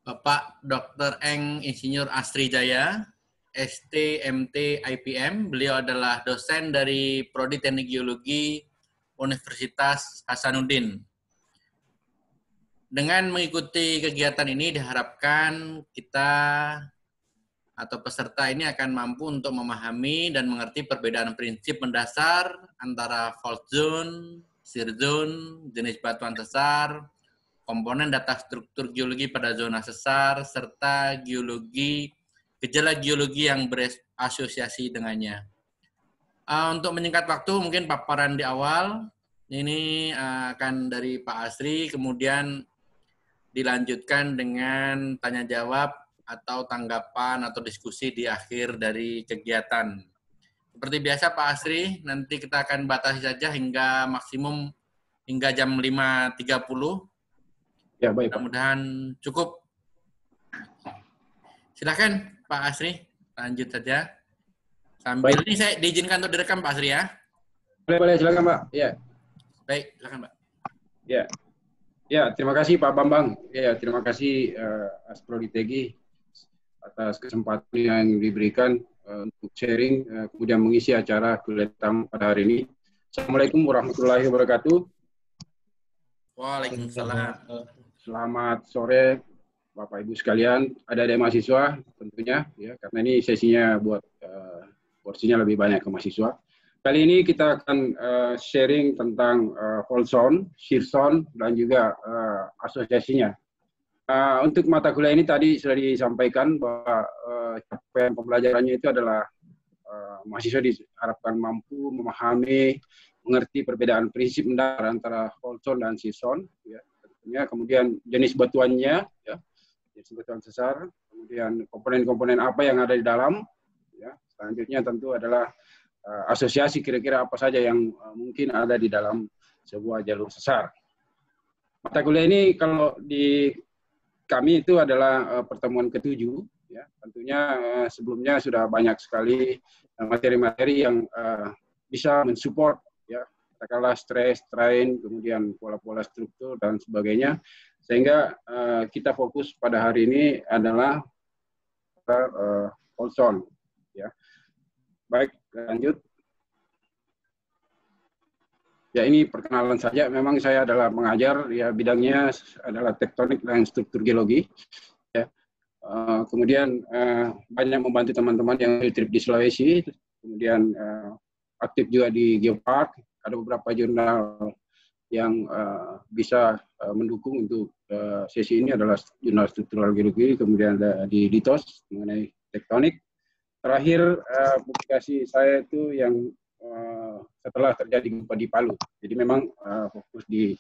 Bapak Dr. Eng Insinyur Astri Jaya, ST, MT, IPM. Beliau adalah dosen dari Prodi Teknik Geologi Universitas Hasanuddin. Dengan mengikuti kegiatan ini diharapkan kita atau peserta ini akan mampu untuk memahami dan mengerti perbedaan prinsip mendasar antara fault zone, shear zone, jenis batuan sesar, komponen data struktur geologi pada zona sesar, serta gejala geologi yang berasosiasi dengannya. Untuk menyingkat waktu, mungkin paparan di awal, ini akan dari Pak Asri, kemudian dilanjutkan dengan tanya jawab atau tanggapan atau diskusi di akhir dari kegiatan. Seperti biasa Pak Asri, nanti kita akan batasi saja hingga maksimum hingga jam 5.30. Ya, baik, Pak. Mudah-mudahan cukup. Silakan Pak Asri, lanjut saja. Sambil baik. Ini saya diizinkan untuk direkam Pak Asri ya. Boleh, silakan Pak. Ya. Baik, silakan Pak. Ya. Ya, terima kasih Pak Bambang. Ya, terima kasih Asprodi TG atas kesempatan yang diberikan untuk sharing, kemudian mengisi acara kuliah tamu pada hari ini. Assalamualaikum warahmatullahi wabarakatuh. Waalaikumsalam. Selamat sore Bapak Ibu sekalian, adik-adik mahasiswa tentunya, ya, karena ini sesinya buat porsinya lebih banyak ke mahasiswa. Kali ini kita akan sharing tentang fault zone, shear zone, dan juga asosiasinya. Untuk mata kuliah ini tadi sudah disampaikan bahwa capaian pembelajarannya itu adalah mahasiswa diharapkan mampu memahami, mengerti perbedaan prinsip mendasar antara fault zone dan shear zone, ya. Tentunya kemudian jenis batuannya, ya, jenis batuan sesar, kemudian komponen-komponen apa yang ada di dalam, ya. Selanjutnya tentu adalah asosiasi kira-kira apa saja yang mungkin ada di dalam sebuah jalur sesar. Mata kuliah ini kalau di kami itu adalah pertemuan ke-7, ya. Tentunya sebelumnya sudah banyak sekali materi-materi yang bisa mensupport, ya, katakanlah stress, strain, kemudian pola-pola struktur dan sebagainya, sehingga kita fokus pada hari ini adalah fault zone, ya. Baik, lanjut. Ya, ini perkenalan saja. Memang saya adalah mengajar, ya, bidangnya adalah tektonik dan struktur geologi. Ya. Kemudian banyak membantu teman-teman yang trip di Sulawesi. Kemudian aktif juga di Geopark. Ada beberapa jurnal yang bisa mendukung untuk sesi ini adalah jurnal struktural geologi. Kemudian ada di Litos mengenai tektonik. Terakhir, publikasi saya itu yang setelah terjadi gempa di Palu. Jadi memang fokus di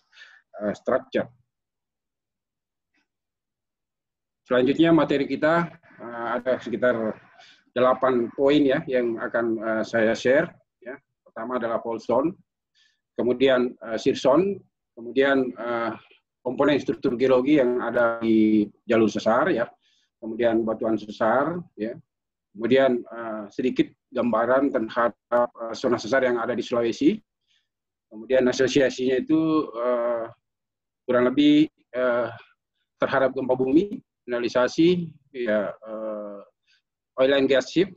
structure. Selanjutnya materi kita ada sekitar 8 poin, ya, yang akan saya share. Ya. Pertama adalah fault zone, kemudian shear zone, kemudian komponen struktur geologi yang ada di jalur sesar, ya, kemudian batuan sesar, ya. Kemudian sedikit gambaran terhadap zona sesar yang ada di Sulawesi. Kemudian asosiasinya itu kurang lebih terhadap gempa bumi, finalisasi, ya, oil and gas ship,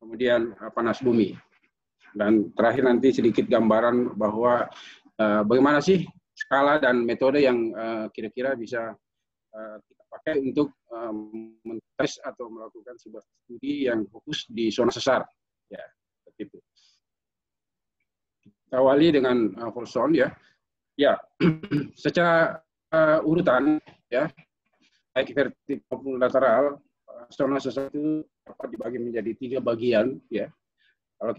kemudian panas bumi. Dan terakhir nanti sedikit gambaran bahwa bagaimana sih skala dan metode yang kira-kira bisa kita pakai untuk mentes atau melakukan sebuah studi yang fokus di zona sesar, ya, begitu. Kita awali dengan fault zone, ya. Ya, secara urutan, ya, baik vertikal maupun lateral, zona sesar itu dapat dibagi menjadi 3 bagian, ya. Kalau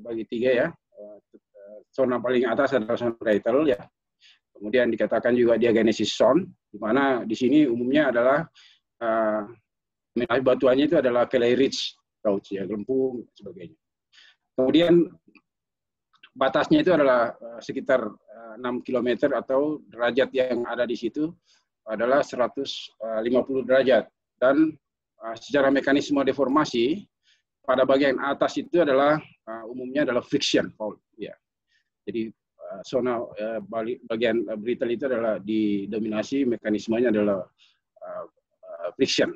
bagi 3, ya, zona paling atas adalah zona varietal, ya. Kemudian dikatakan juga diagenesis zone, di mana di sini umumnya adalah batuannya itu adalah clay rich, ya, lempung, dan sebagainya. Kemudian batasnya itu adalah sekitar 6 km atau derajat yang ada di situ adalah 150 derajat. Dan secara mekanisme deformasi, pada bagian atas itu adalah umumnya adalah friction fault, ya. Jadi zona bagian brittle itu adalah didominasi, mekanismenya adalah friction.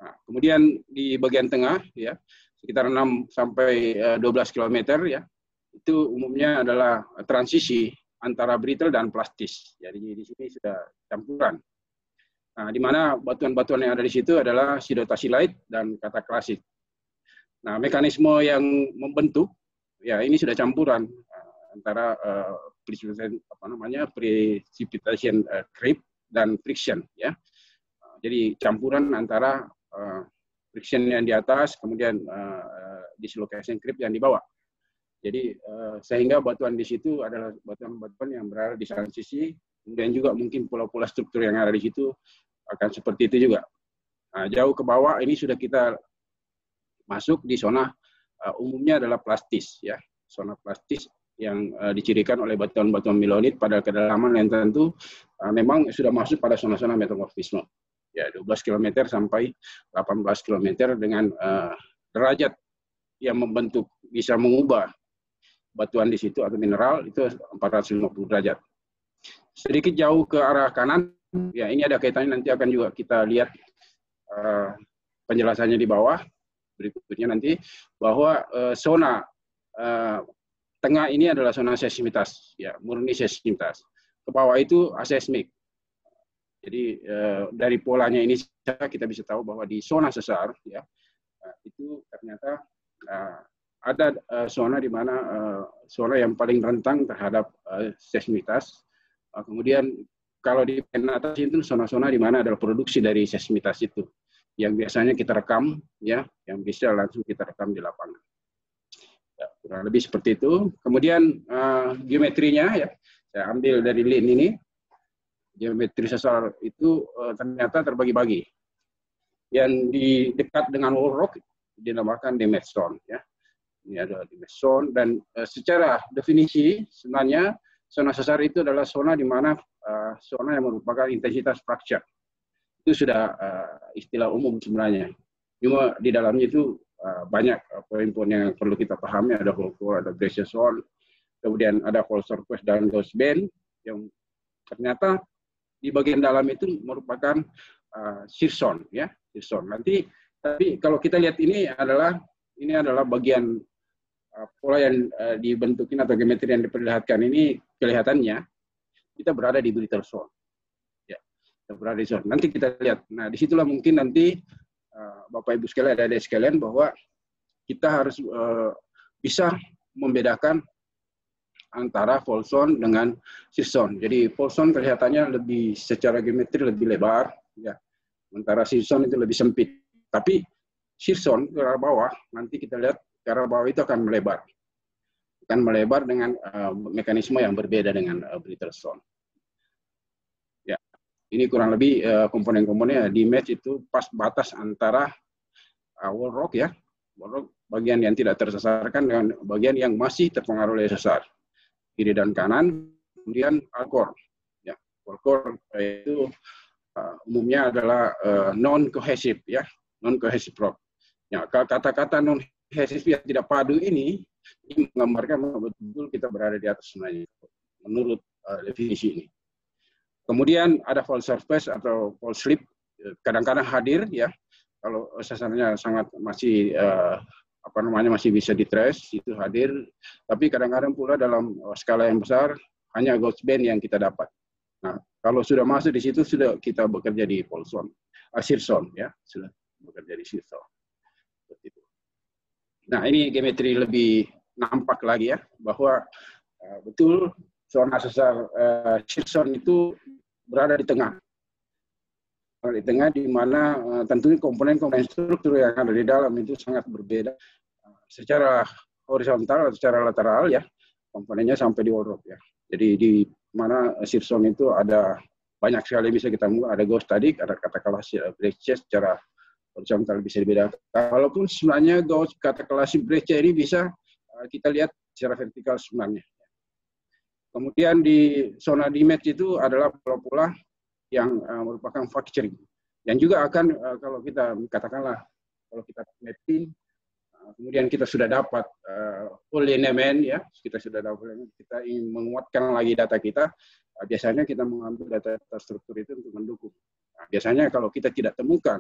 Nah, kemudian di bagian tengah ya sekitar 6 sampai 12 km ya itu umumnya adalah transisi antara brittle dan plastis. Jadi di sini sudah campuran. Nah, di mana batuan-batuan yang ada di situ adalah sidotasilite dan kataklasit. Nah, mekanisme yang membentuk ya ini sudah campuran antara precipitation creep dan friction ya. Jadi campuran antara friction yang di atas kemudian dislocation creep yang di bawah. Jadi sehingga batuan di situ adalah batuan-batuan yang berada di transisi, kemudian juga mungkin pola-pola struktur yang ada di situ akan seperti itu juga. Nah, jauh ke bawah ini sudah kita masuk di zona umumnya adalah plastis ya, zona plastis yang dicirikan oleh batuan-batuan milonit pada kedalaman yang tentu memang sudah masuk pada zona-zona metamorfisme. Ya, 12 km sampai 18 km dengan derajat yang membentuk bisa mengubah batuan di situ atau mineral itu 450 derajat. Sedikit jauh ke arah kanan, ya ini ada kaitannya nanti akan juga kita lihat penjelasannya di bawah berikutnya nanti bahwa zona tengah ini adalah zona seismitas, ya murni seismitas. Ke bawah itu aseismik. Jadi dari polanya ini kita bisa tahu bahwa di zona sesar, ya itu ternyata ada zona di mana zona yang paling rentan terhadap seismitas. Kemudian kalau di atas itu zona-zona di mana adalah produksi dari seismitas itu, yang biasanya kita rekam, ya, yang bisa langsung kita rekam di lapangan. Ya, kurang lebih seperti itu. Kemudian geometrinya, ya, saya ambil dari lin ini. Geometri sesar itu ternyata terbagi-bagi. Yang di dekat dengan wall rock dinamakan damage zone, ya. Ini ada damage zone dan secara definisi sebenarnya zona sesar itu adalah zona di mana zona yang merupakan intensitas fracture. Itu sudah istilah umum sebenarnya. Cuma di dalamnya itu banyak poin-poin yang perlu kita pahami. Ada whole core, ada breccia zone, kemudian ada whole surface dan ghost band yang ternyata di bagian dalam itu merupakan shear zone, ya, shear zone. Nanti tapi kalau kita lihat ini adalah bagian pola yang dibentukin atau geometri yang diperlihatkan ini kelihatannya kita berada di brittle zone. Ya, kita berada di zone. Nanti kita lihat. Nah, disitulah mungkin nanti Bapak Ibu sekalian, adik-adik sekalian, bahwa kita harus bisa membedakan antara fault zone dengan shear zone. Jadi fault zone kelihatannya lebih secara geometri lebih lebar, ya. Sementara shear zone itu lebih sempit. Tapi shear zone ke arah bawah, nanti kita lihat ke arah bawah itu akan melebar. Akan melebar dengan mekanisme yang berbeda dengan brittle zone. Ya, ini kurang lebih komponen-komponennya. Di match itu pas batas antara wall rock, ya, wall rock bagian yang tidak tersesarkan dengan bagian yang masih terpengaruh oleh sesar. Kiri dan kanan, kemudian core. Ya, core itu umumnya adalah non-cohesive, ya, non-cohesive rock. Ya, kata-kata non-cohesive yang tidak padu ini menggambarkan betul-betul kita berada di atas sebenarnya menurut definisi ini. Kemudian ada fault surface atau fault slip, kadang-kadang hadir, ya, kalau sesarnya sangat masih masih bisa ditrace, itu hadir. Tapi kadang-kadang pula dalam skala yang besar hanya ghost band yang kita dapat. Nah, kalau sudah masuk di situ sudah kita bekerja di fault zone, shear zone, ya, sudah bekerja di shear zone. Seperti itu. Nah, ini geometri lebih nampak lagi, ya, bahwa betul zona sesar shear zone itu berada di tengah. Di tengah di mana tentunya komponen-komponen struktur yang ada di dalam itu sangat berbeda secara horizontal atau secara lateral, ya, komponennya sampai di wall rock, ya. Jadi di mana shear zone itu ada banyak sekali bisa kita mulai, ada ghost tadi, ada katakanlah breccia secara horizontal bisa dibedakan. Walaupun sebenarnya ghost katakanlah breccia ini bisa kita lihat secara vertikal sebenarnya. Kemudian di zona damage itu adalah pola-pola yang merupakan fracturing. Yang juga akan kalau kita katakanlah kalau kita mapping, kemudian kita sudah dapat full lineament, ya, kita ingin menguatkan lagi data kita, biasanya kita mengambil data struktur itu untuk mendukung Nah, biasanya kalau kita tidak temukan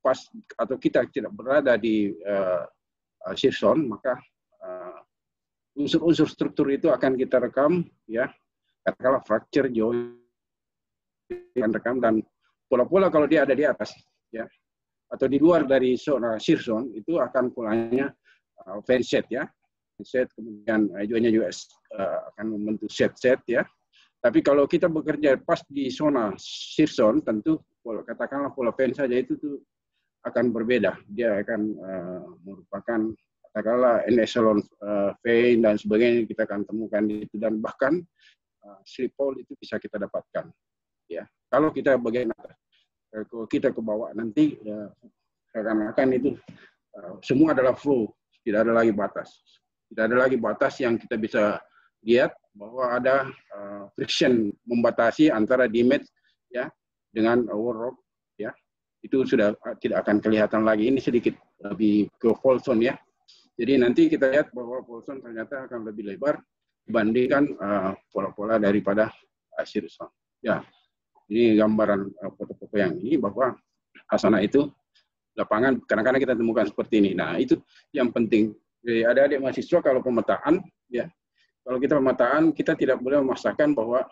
pas atau kita tidak berada di shear zone, maka unsur-unsur struktur itu akan kita rekam, ya, katakanlah fracture, joint, akan rekam, dan pola-pola kalau dia ada di atas, ya, atau di luar dari zona shear zone, itu akan polanya fan set, ya, set, kemudian jointnya juga akan membentuk set-set, ya. Tapi kalau kita bekerja pas di zona shear zone, tentu katakanlah pola fan saja itu tuh akan berbeda. Dia akan merupakan katakanlah N echelon vein dan sebagainya, kita akan temukan di itu, dan bahkan slip hole itu bisa kita dapatkan. Ya, kalau kita bagian atas, kalau kita ke bawah nanti ya, akan itu semua adalah flow, tidak ada lagi batas. Tidak ada lagi batas yang kita bisa lihat bahwa ada friction membatasi antara damage, ya, dengan wall rock, ya. Itu sudah tidak akan kelihatan lagi. Ini sedikit lebih ke fault zone, ya. Jadi nanti kita lihat bahwa fault zone ternyata akan lebih lebar dibandingkan pola-pola daripada shear zone. Ya, ini gambaran foto-foto yang ini bahwa asana itu lapangan kadang-kadang kita temukan seperti ini. Nah, itu yang penting. Jadi adik-adik mahasiswa kalau pemetaan, ya, kalau kita pemetaan kita tidak boleh memaksakan bahwa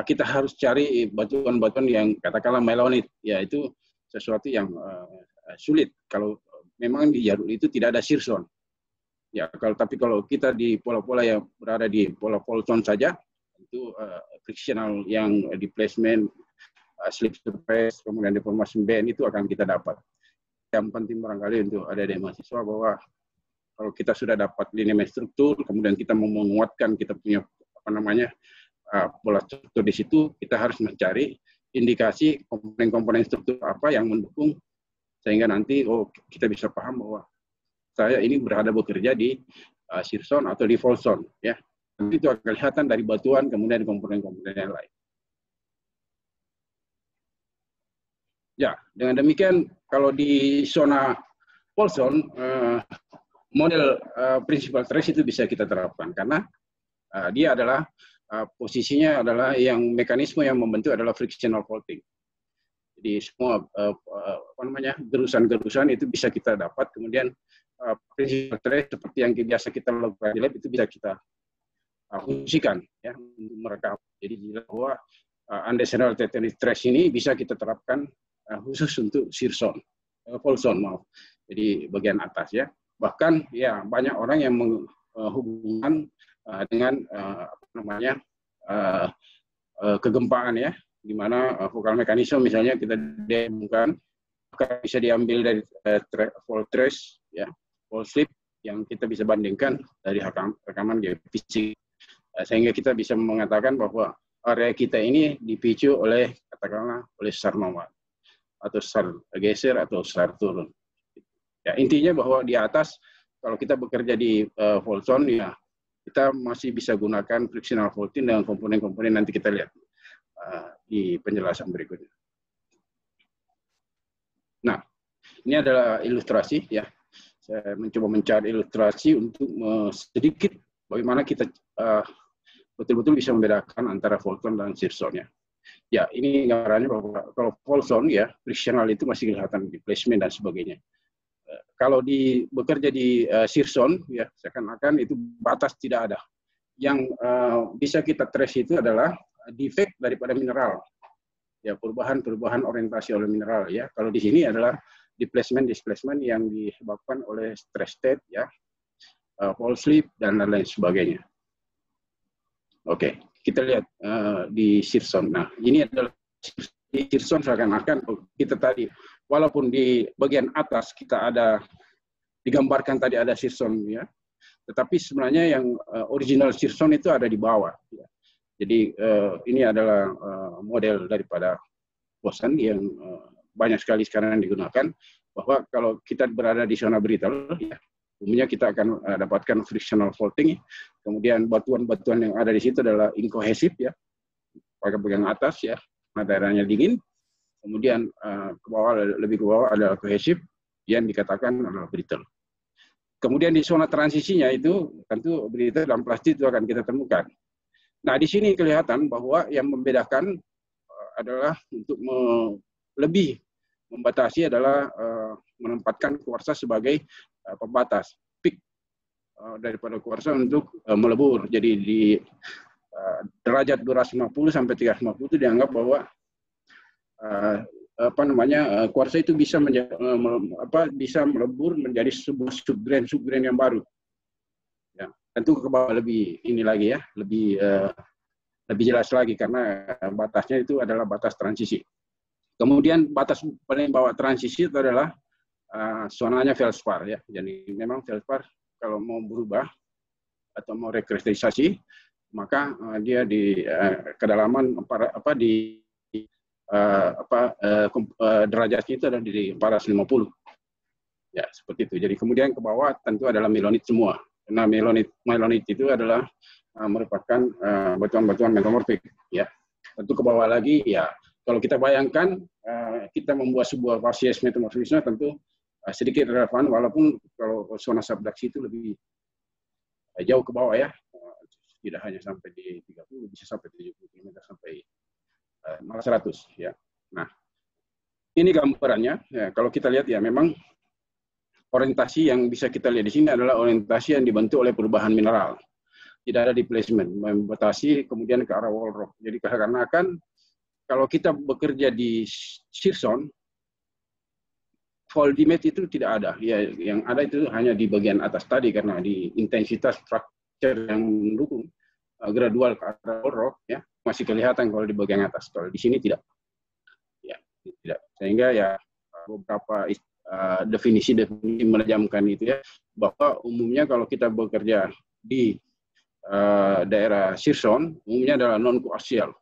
kita harus cari batuan-batuan yang katakanlah melanit, ya, itu sesuatu yang sulit kalau memang di jalur itu tidak ada shear zone. Ya, tapi kalau kita di pola-pola yang berada di pola fault zone saja, itu frictional yang displacement, slip surface, kemudian deformation band itu akan kita dapat. Yang penting barangkali untuk adik-adik mahasiswa bahwa kalau kita sudah dapat linemen struktur, kemudian kita mau menguatkan kita punya pola struktur di situ, kita harus mencari indikasi komponen-komponen struktur apa yang mendukung sehingga nanti kita bisa paham bahwa saya ini berada bekerja di shear zone atau di fault zone, ya. Nanti itu akan kelihatan dari batuan kemudian komponen-komponen yang lain. Ya, dengan demikian kalau di zona fault zone model principal trace itu bisa kita terapkan karena dia adalah posisinya adalah yang mekanisme yang membentuk adalah frictional faulting. Jadi semua gerusan-gerusan itu bisa kita dapat, kemudian principal trace seperti yang biasa kita lakukan di lab itu bisa kita fungsikan, ya, untuk merekam. Jadi bahwa undescended tectonic trace ini bisa kita terapkan khusus untuk shear zone, fault zone, maaf. Jadi bagian atas, ya. Bahkan ya banyak orang yang menghubungkan dengan kegempaan, ya, di mana vokal mekanisme misalnya kita ditemukan bisa diambil dari fault trace, ya, fault slip yang kita bisa bandingkan dari rekaman geofisik, sehingga kita bisa mengatakan bahwa area kita ini dipicu oleh katakanlah oleh sesar nomad atau sesar geser atau sesar turun. Ya, intinya bahwa di atas kalau kita bekerja di fault zone, ya, kita masih bisa gunakan frictional faulting dengan komponen-komponen nanti kita lihat di penjelasan berikutnya. Nah, ini adalah ilustrasi, ya. Saya mencoba mencari ilustrasi untuk sedikit bagaimana kita betul-betul bisa membedakan antara fault zone dan shear zone, ya. Ya, ini gambarannya bahwa kalau fault zone, ya, frictional itu masih kelihatan di placement dan sebagainya. Kalau bekerja di shear zone, ya, seakan-akan itu batas tidak ada. Yang bisa kita trace itu adalah defect daripada mineral, ya, perubahan orientasi oleh mineral, ya. Kalau di sini adalah displacement yang disebabkan oleh stress state, ya, fault slip dan lain sebagainya. Oke, kita lihat di shear zone. Nah, ini adalah di shear zone seakan-akan kita tadi, walaupun di bagian atas kita ada digambarkan tadi ada shear zone, ya, tetapi sebenarnya yang original shear zone itu ada di bawah, ya. Jadi ini adalah model daripada Bosan yang banyak sekali sekarang digunakan, bahwa kalau kita berada di zona brittle, ya, umumnya kita akan dapatkan frictional faulting, kemudian batuan-batuan yang ada di situ adalah incohesive, ya, pada bagian atas, ya, daerahnya dingin, kemudian lebih ke bawah adalah cohesive yang dikatakan adalah brittle. Kemudian di zona transisinya itu tentu brittle dan plastik itu akan kita temukan. Nah, di sini kelihatan bahwa yang membedakan adalah untuk lebih membatasi adalah menempatkan kuarsa sebagai pembatas peak daripada kuarsa untuk melebur. Jadi di derajat 250 sampai 350 itu dianggap bahwa kuarsa itu bisa bisa melebur menjadi sebuah subgrain yang baru. Ya, tentu ke bawah lebih ini lagi ya, lebih jelas lagi karena batasnya itu adalah batas transisi. Kemudian batas paling bawah transisi itu adalah zonanya feldspar ya. Jadi memang feldspar kalau mau berubah atau mau rekristallisasi maka dia di kedalaman derajatnya itu adalah di 450. Ya, seperti itu. Jadi kemudian ke bawah tentu adalah melanit semua. Karena melanit itu adalah merupakan batuan-batuan metamorfik ya. Tentu ke bawah lagi ya. Kalau kita bayangkan kita membuat sebuah spesies metamorfisme tentu sedikit relevan walaupun kalau zona subduksi itu lebih jauh ke bawah ya. Tidak hanya sampai di 30, bisa sampai 70 km sampai malah 100 ya. Nah, ini gambarannya. Ya, kalau kita lihat ya memang orientasi yang bisa kita lihat di sini adalah orientasi yang dibentuk oleh perubahan mineral. Tidak ada displacement, membatasi kemudian ke arah wall rock. Jadi karena kan kalau kita bekerja di shear zone, faultimate itu tidak ada. Ya, yang ada itu hanya di bagian atas tadi karena di intensitas yang mendukung gradual ke arah wall rock ya masih kelihatan kalau di bagian atas. Kalau di sini tidak. Ya, tidak. Sehingga ya beberapa definisi menajamkan itu ya bahwa umumnya kalau kita bekerja di daerah shear zone umumnya adalah non koaksial.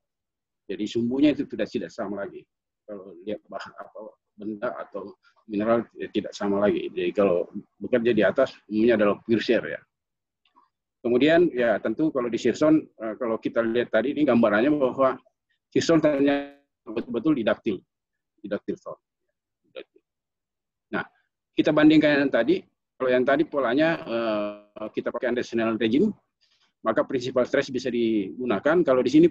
Jadi sumbunya itu tidak sama lagi. Kalau lihat bahan apa benda atau mineral tidak sama lagi. Jadi kalau bekerja di atas umumnya adalah pure shear ya. Kemudian ya tentu kalau di shear zone kalau kita lihat tadi ini gambarannya bahwa shear zone ternyata betul-betul didaktil zone. Nah, kita bandingkan yang tadi, kalau yang tadi polanya kita pakai Andersonian regime, maka principal stress bisa digunakan. Kalau di sini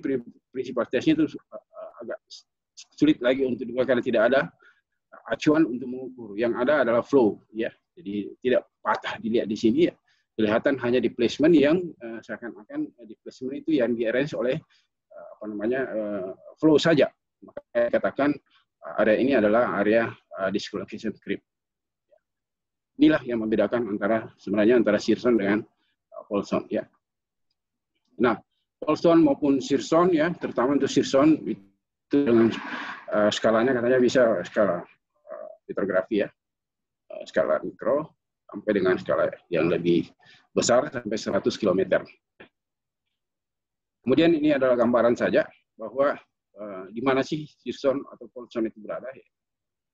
principal stress-nya itu agak sulit lagi untuk digunakan karena tidak ada acuan untuk mengukur. Yang ada adalah flow, ya. Jadi tidak patah dilihat di sini ya. Kelihatan hanya displacement yang seakan-akan displacement itu yang di-arrange oleh flow saja. Maka saya katakan area ini adalah area dislocation creep. Inilah yang membedakan sebenarnya antara shear zone dengan fault zone ya. Nah, fault zone maupun shear zone ya, terutama untuk shear zone itu dengan skalanya katanya bisa skala petrografi ya, skala mikro sampai dengan skala yang lebih besar sampai 100 km. Kemudian ini adalah gambaran saja bahwa di mana sih shear zone atau fault zone itu berada. Ya.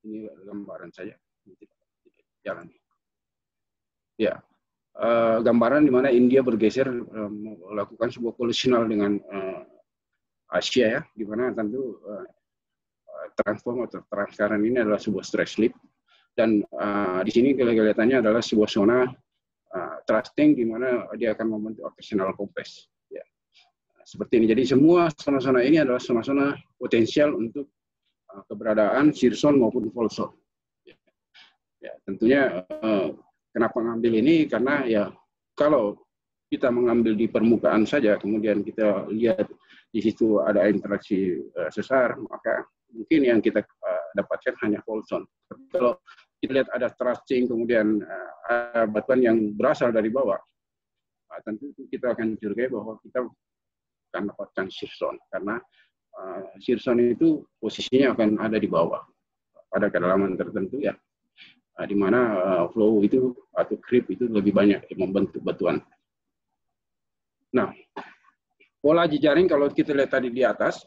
Ini gambaran saja. Jalan. Ya, gambaran di mana India bergeser melakukan sebuah kolisional dengan Asia ya, di mana tentu transform atau transkaran ini adalah sebuah stress slip dan di sini kelihatannya adalah sebuah zona thrusting di mana dia akan membentuk occasional compress. Ya. Seperti ini. Jadi semua zona-zona ini adalah zona-zona potensial untuk keberadaan shear zone maupun fault zone. Ya, tentunya kenapa ngambil ini? Karena ya kalau kita mengambil di permukaan saja, kemudian kita lihat di situ ada interaksi sesar, maka mungkin yang kita dapatkan hanya fault zone. Kalau kita lihat ada thrusting, kemudian ada batuan yang berasal dari bawah, tentu kita akan curigai bahwa kita akan dapatkan shear zone, karena shear zone itu posisinya akan ada di bawah, pada kedalaman tertentu ya, di mana flow itu atau creep itu lebih banyak yang membentuk batuan. Nah, pola jejaring kalau kita lihat tadi di atas,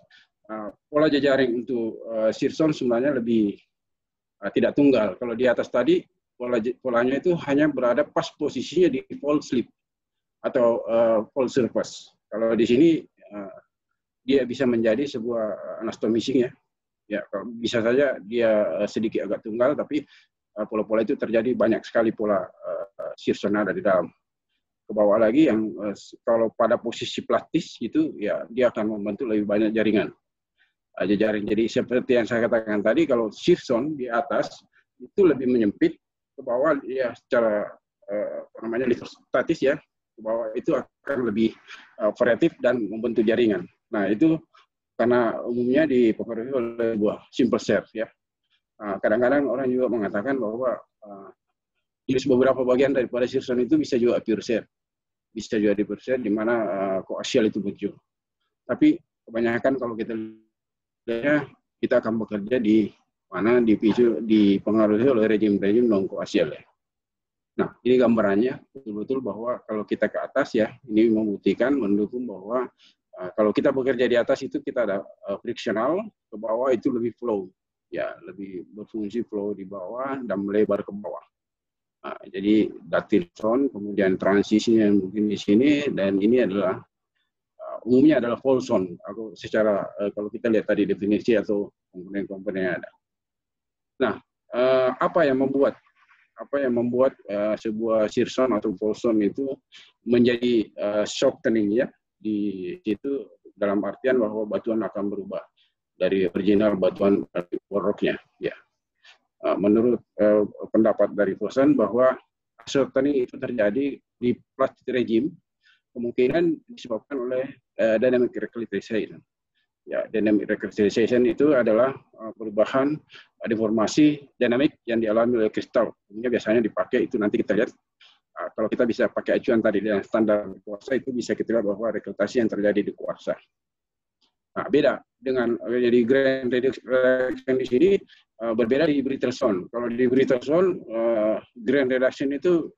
pola jejaring untuk shear zone sebenarnya lebih tidak tunggal. Kalau di atas tadi polanya itu hanya berada pas posisinya di fault slip atau fault surface. Kalau di sini dia bisa menjadi sebuah anastomishing ya. Ya, bisa saja dia sedikit agak tunggal, tapi pola-pola itu terjadi banyak sekali pola shear zone ada di dalam. Ke bawah lagi yang kalau pada posisi plastis itu ya dia akan membentuk lebih banyak jaringan. jejaring. Jadi seperti yang saya katakan tadi, kalau shear zone di atas itu lebih menyempit, ke bawah ya secara statis ya, ke bawah itu akan lebih variatif dan membentuk jaringan. Nah itu karena umumnya dipengaruhi oleh sebuah simple shear ya. Kadang-kadang orang juga mengatakan bahwa di beberapa bagian daripada shear zone itu bisa juga pure shear, bisa juga di pure shear di mana koaksial itu muncul. Tapi kebanyakan kalau kita lihat, kita akan bekerja di mana dipengaruhi oleh rejim-rejim non koaksial ya. Nah, ini gambarannya betul-betul bahwa kalau kita ke atas ya, ini membuktikan, mendukung bahwa kalau kita bekerja di atas itu kita ada friksional, ke bawah itu lebih flow, ya lebih berfungsi flow di bawah dan melebar ke bawah. Jadi ductile zone, kemudian transisi yang mungkin di sini, dan ini adalah umumnya adalah fall zone. Secara kalau kita lihat tadi definisi atau komponen-komponen yang ada. Nah, apa yang membuat sebuah shear zone atau fall zone itu menjadi softening ya di situ, dalam artian bahwa batuan akan berubah dari original batuan rocknya ya. Menurut pendapat dari Fosan bahwa softening itu terjadi di plastic regime kemungkinan disebabkan oleh dynamic recrystallization. Ya, dynamic recrystallization itu adalah perubahan deformasi dinamik yang dialami oleh kristal. Ini biasanya dipakai itu nanti kita lihat. Kalau kita bisa pakai acuan tadi yang standar kuarsa itu bisa kita lihat bahwa rekrutasi yang terjadi di kuarsa. Nah, beda dengan jadi grand reduction di sini berbeda di brittle zone. Kalau di brittle zone grand reduction itu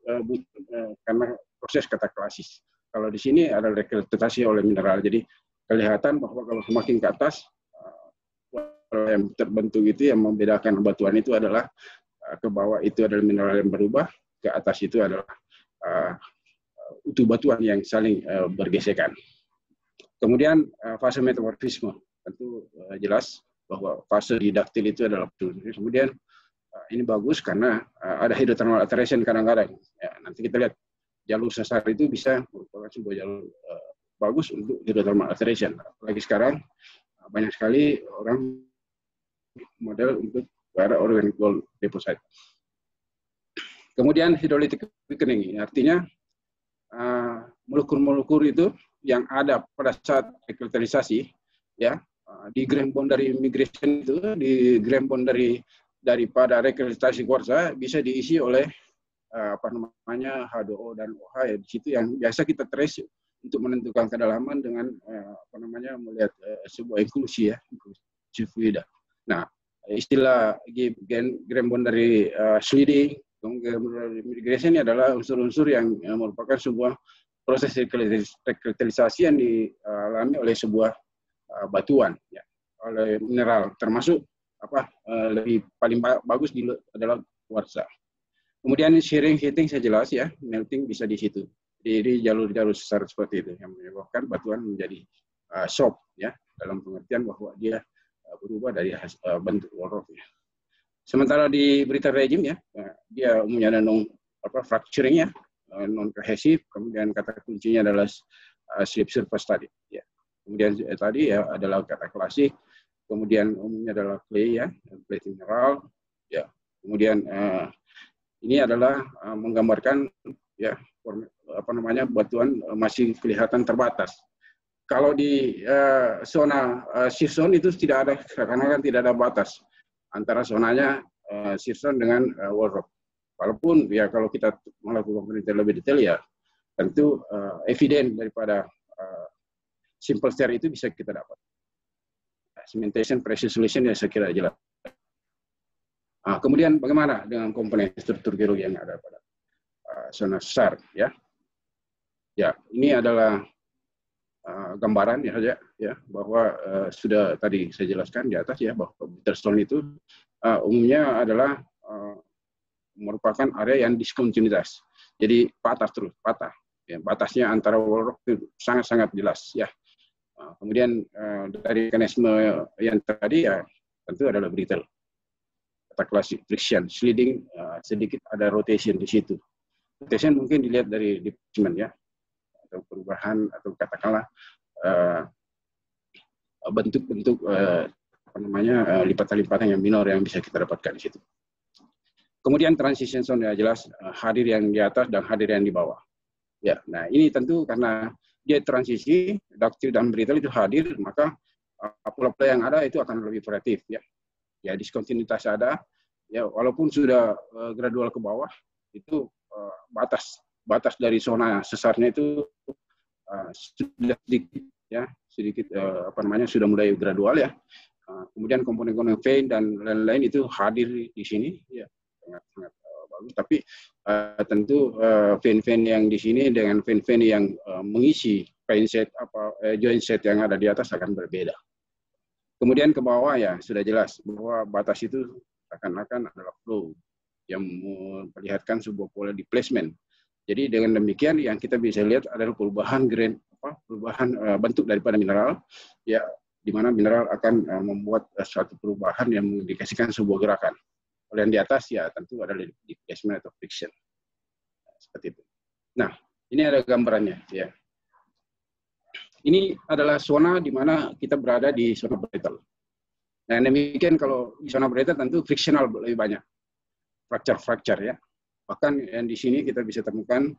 karena proses kataklasis. Kalau di sini ada rekrutasi oleh mineral. Jadi kelihatan bahwa kalau semakin ke atas yang terbentuk itu yang membedakan batuan itu adalah ke bawah itu adalah mineral yang berubah, ke atas itu adalah utuh batuan yang saling bergesekan. Kemudian fase metamorfisme tentu jelas bahwa fase di duktil itu adalah betul. Kemudian ini bagus karena ada hydrothermal alteration kadang-kadang. Ya, nanti kita lihat jalur sesar itu bisa merupakan sebuah jalur bagus untuk hydrothermal alteration. Apalagi sekarang banyak sekali orang model untuk ke arah organic gold deposit. Kemudian hydrolytic weakening, artinya molekul-molekul itu yang ada pada saat rekristalisasi, ya di gram boundary migration itu, di gram boundary daripada rekristalisasi kuarsa bisa diisi oleh H2O dan OH ya, di situ yang biasa kita trace untuk menentukan kedalaman dengan melihat sebuah inklusi ya, inklusi fluida. Nah, istilah gram boundary sliding, gram boundary migration ini adalah unsur-unsur yang merupakan sebuah proses rekristalisasi yang dialami oleh sebuah batuan ya, oleh mineral, termasuk lebih paling bagus adalah kuarsa. Kemudian shearing heating saya jelas ya, melting bisa di situ. Jadi jalur-jalur sesar seperti itu yang menyebabkan batuan menjadi soft ya, dalam pengertian bahwa dia berubah dari bentuk rock ya. Sementara di brittle regime ya, dia umumnya ada fracturing ya, non kohesif, kemudian kata kuncinya adalah slip surface tadi ya. Kemudian tadi ya adalah kata klasik, kemudian umumnya adalah clay ya, clay mineral ya. Kemudian ini adalah menggambarkan ya batuan masih kelihatan terbatas. Kalau di zona shear zone itu tidak ada, karena kan tidak ada batas antara zonanya shear zone dengan wall rock. Walaupun ya kalau kita melakukan penelitian lebih detail ya tentu eviden daripada simple shear itu bisa kita dapat. Cementation pressure solution ya saya kira jelas. Kemudian bagaimana dengan komponen struktur geologi yang ada pada zona sesar ya? Ya, ini adalah gambaran ya saja ya, bahwa sudah tadi saya jelaskan di atas ya, bahwa bitterstone itu umumnya adalah merupakan area yang diskontinuitas. Jadi patah terus, patah. Ya, batasnya antara wall rock itu sangat-sangat jelas ya. Kemudian dari mekanisme yang tadi ya tentu adalah brittle. Kata klasik friction, sliding, sedikit ada rotation di situ. Rotation mungkin dilihat dari displacement ya, atau perubahan atau katakanlah bentuk-bentuk lipatan-lipatan yang minor yang bisa kita dapatkan di situ. Kemudian transition zone ya jelas hadir yang di atas dan hadir yang di bawah. Ya, nah ini tentu karena dia transisi daktil dan brittle itu hadir, maka pola-pola yang ada itu akan lebih variatif ya. Ya diskontinuitas ada, ya walaupun sudah gradual ke bawah itu batas dari zona sesarnya itu sudah sedikit ya sudah mulai gradual ya. Kemudian komponen-komponen vein dan lain-lain itu hadir di sini ya sangat bagus. Tapi tentu vein-vein yang di sini dengan vein-vein yang mengisi vein set joint set yang ada di atas akan berbeda. Kemudian ke bawah ya sudah jelas bahwa batas itu akan adalah flow yang memperlihatkan sebuah pola displacement. Jadi dengan demikian yang kita bisa lihat adalah perubahan bentuk daripada mineral ya, di mana mineral akan membuat suatu perubahan yang mengindikasikan sebuah gerakan. Kalau yang di atas ya tentu adalah displacement atau friction. Seperti itu. Nah, ini ada gambarannya ya. Ini adalah zona di mana kita berada di zona brittle. Nah, demikian kalau di zona brittle tentu frictional lebih banyak. Fracture ya. Bahkan yang di sini kita bisa temukan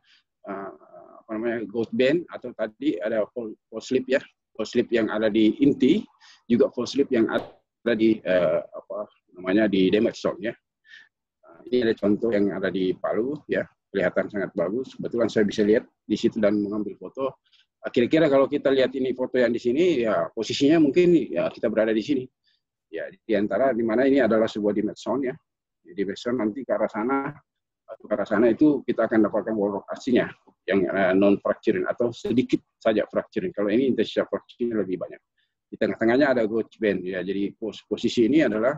ghost band atau tadi ada fall slip ya. Fall slip yang ada di inti, juga fall slip yang ada di di damage zone ya. Ini ada contoh yang ada di Palu ya, kelihatan sangat bagus. Kebetulan saya bisa lihat di situ dan mengambil foto. Kira-kira kalau kita lihat ini foto yang di sini ya posisinya mungkin ya kita berada di sini. Ya di antara di mana ini adalah sebuah damage zone ya. Di damage zone nanti ke arah sana atau ke arah sana itu kita akan dapatkan lokasinya yang non fracturing atau sedikit saja fracturing. Kalau ini intensitas fracturing lebih banyak. Di tengah-tengahnya ada ghost band ya. Jadi posisi ini adalah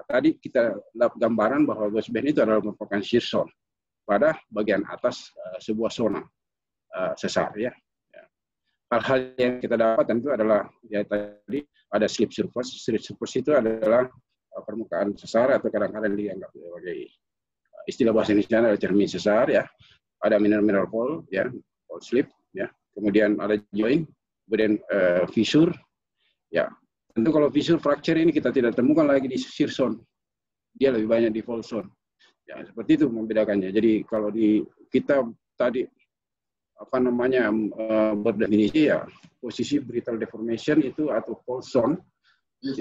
tadi kita dapat gambaran bahwa ghost band itu adalah merupakan shear zone pada bagian atas sebuah zona sesar ya. Hal-hal yang kita dapat tentu adalah ya tadi ada slip surface. Slip surface itu adalah permukaan sesar atau kadang-kadang dianggap sebagai istilah bahasa Indonesia ada cermin sesar ya. Ada mineral fall ya, fall slip ya. Kemudian ada joint, kemudian fissure ya. Tentu kalau fissure fracture ini kita tidak temukan lagi di shear zone. Dia lebih banyak di fall zone. Ya, seperti itu membedakannya. Jadi kalau di kita tadi berdefinisi ya posisi brittle deformation itu atau fall zone itu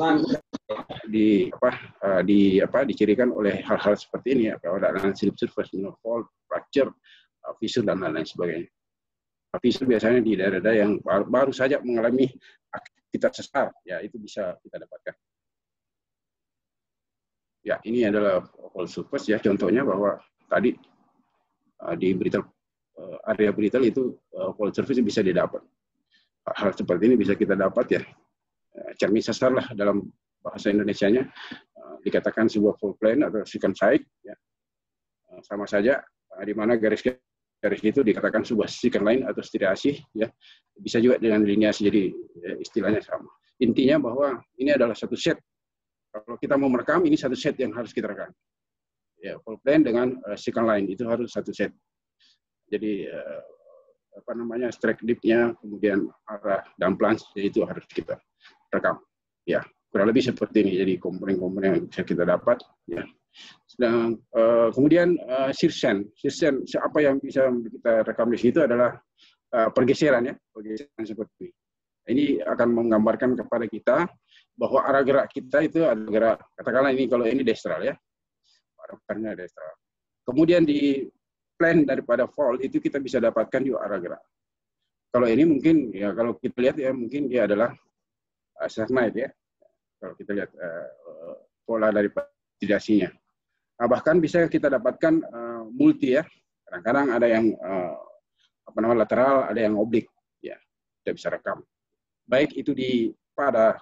dicirikan oleh hal-hal seperti ini ya, ada slip surface, fall, fracture, fissure dan lain-lain sebagainya. Fissure biasanya di daerah-daerah yang baru saja mengalami aktivitas sesar, ya itu bisa kita dapatkan. Ya ini adalah fall surface ya, contohnya bahwa tadi di brittle area brittle itu fall surface bisa didapat. Hal seperti ini bisa kita dapat ya. Cermin sesar lah dalam bahasa Indonesianya dikatakan sebuah fall plane atau secant side ya. Sama saja di mana garis itu dikatakan sebuah secant line atau striasi ya. Bisa juga dengan liniasi, jadi ya, istilahnya sama. Intinya bahwa ini adalah satu set. Kalau kita mau merekam ini satu set yang harus kita rekam. Ya, fall plane dengan secant line itu harus satu set. Jadi strike dip-nya, kemudian arah dan plunge itu harus kita rekam. Ya, kurang lebih seperti ini. Jadi komponen-komponen yang bisa kita dapat. Ya. Dan kemudian shear sand apa yang bisa kita rekam di situ adalah pergeseran ya, pergeseran seperti ini. Ini akan menggambarkan kepada kita bahwa arah gerak kita itu adalah gerak, katakanlah ini kalau ini destral ya, arahnya destral. Kemudian di plan daripada fall itu kita bisa dapatkan juga arah gerak. Kalau ini mungkin ya kalau kita lihat ya mungin dia adalah Sarnite ya. Kalau kita lihat pola daripada dirasinya. Nah, bahkan bisa kita dapatkan multi ya. Kadang-kadang ada yang lateral, ada yang oblik ya. Kita bisa rekam. Baik itu di pada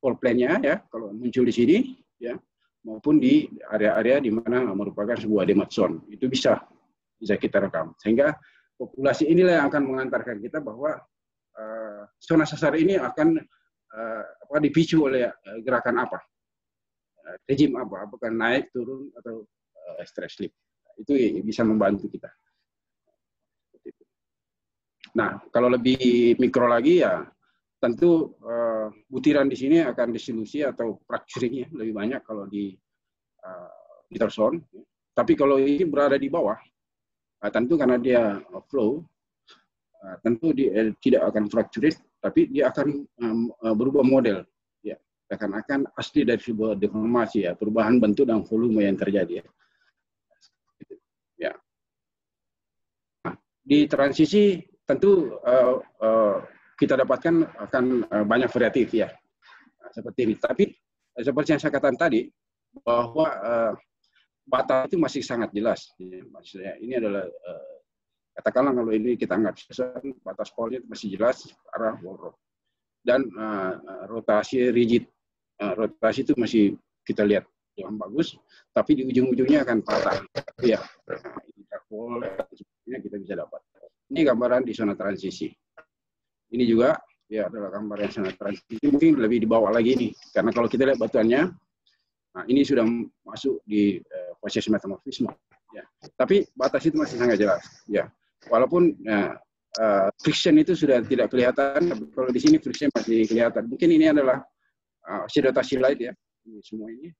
fall plane-nya ya, kalau muncul di sini ya, maupun di area-area di mana merupakan sebuah damage zone. Itu bisa kita rekam. Sehingga populasi inilah yang akan mengantarkan kita bahwa zona sesar ini akan dipicu oleh gerakan apa, rejim apa, apakah naik, turun, atau stress slip. Itu bisa membantu kita. Nah, kalau lebih mikro lagi ya, tentu butiran di sini akan disilusi atau fracturingnya lebih banyak kalau di Peterson. Tapi kalau ini berada di bawah, tentu karena dia flow, tentu dia tidak akan fracture, tapi dia akan berubah model. Ya, akan asli dari sebuah deformasi, ya, perubahan bentuk dan volume yang terjadi. Ya. Nah, di transisi tentu kita dapatkan akan banyak variatif, ya, seperti ini. Tapi seperti yang saya katakan tadi, bahwa batas itu masih sangat jelas. Maksudnya ini adalah katakanlah kalau ini kita anggap batas polnya masih jelas arah wall rock. Dan rotasi rigid, rotasi itu masih kita lihat yang bagus, tapi di ujung-ujungnya akan patah. Ya, wall sebetulnya kita bisa dapat. Ini gambaran di zona transisi. Ini juga ya adalah gambar yang zona transisi. Mungkin lebih di bawah lagi nih, karena kalau kita lihat batuannya, nah, ini sudah masuk di proses metamorfisme. Ya. Tapi batas itu masih sangat jelas. Ya. Walaupun friction itu sudah tidak kelihatan, tapi kalau di sini friction masih kelihatan. Mungkin ini adalah oxidotasi light, ya. Ini semua ini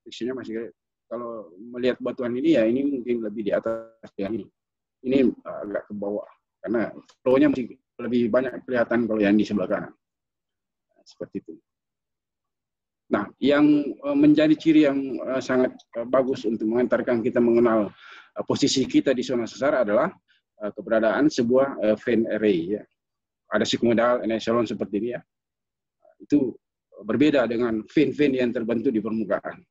frictionnya masih kelihatan. Kalau melihat batuan ini, ya ini mungkin lebih di atas yang ini. Ini agak ke bawah karena flow-nya masih lebih banyak kelihatan kalau yang di sebelah kanan. Seperti itu. Nah, yang menjadi ciri yang sangat bagus untuk mengantarkan kita mengenal posisi kita di zona sesar adalah keberadaan sebuah vein array. Ya. Ada sigmoidal echelon seperti ini, ya. Itu berbeda dengan vein-vein yang terbentuk di permukaan.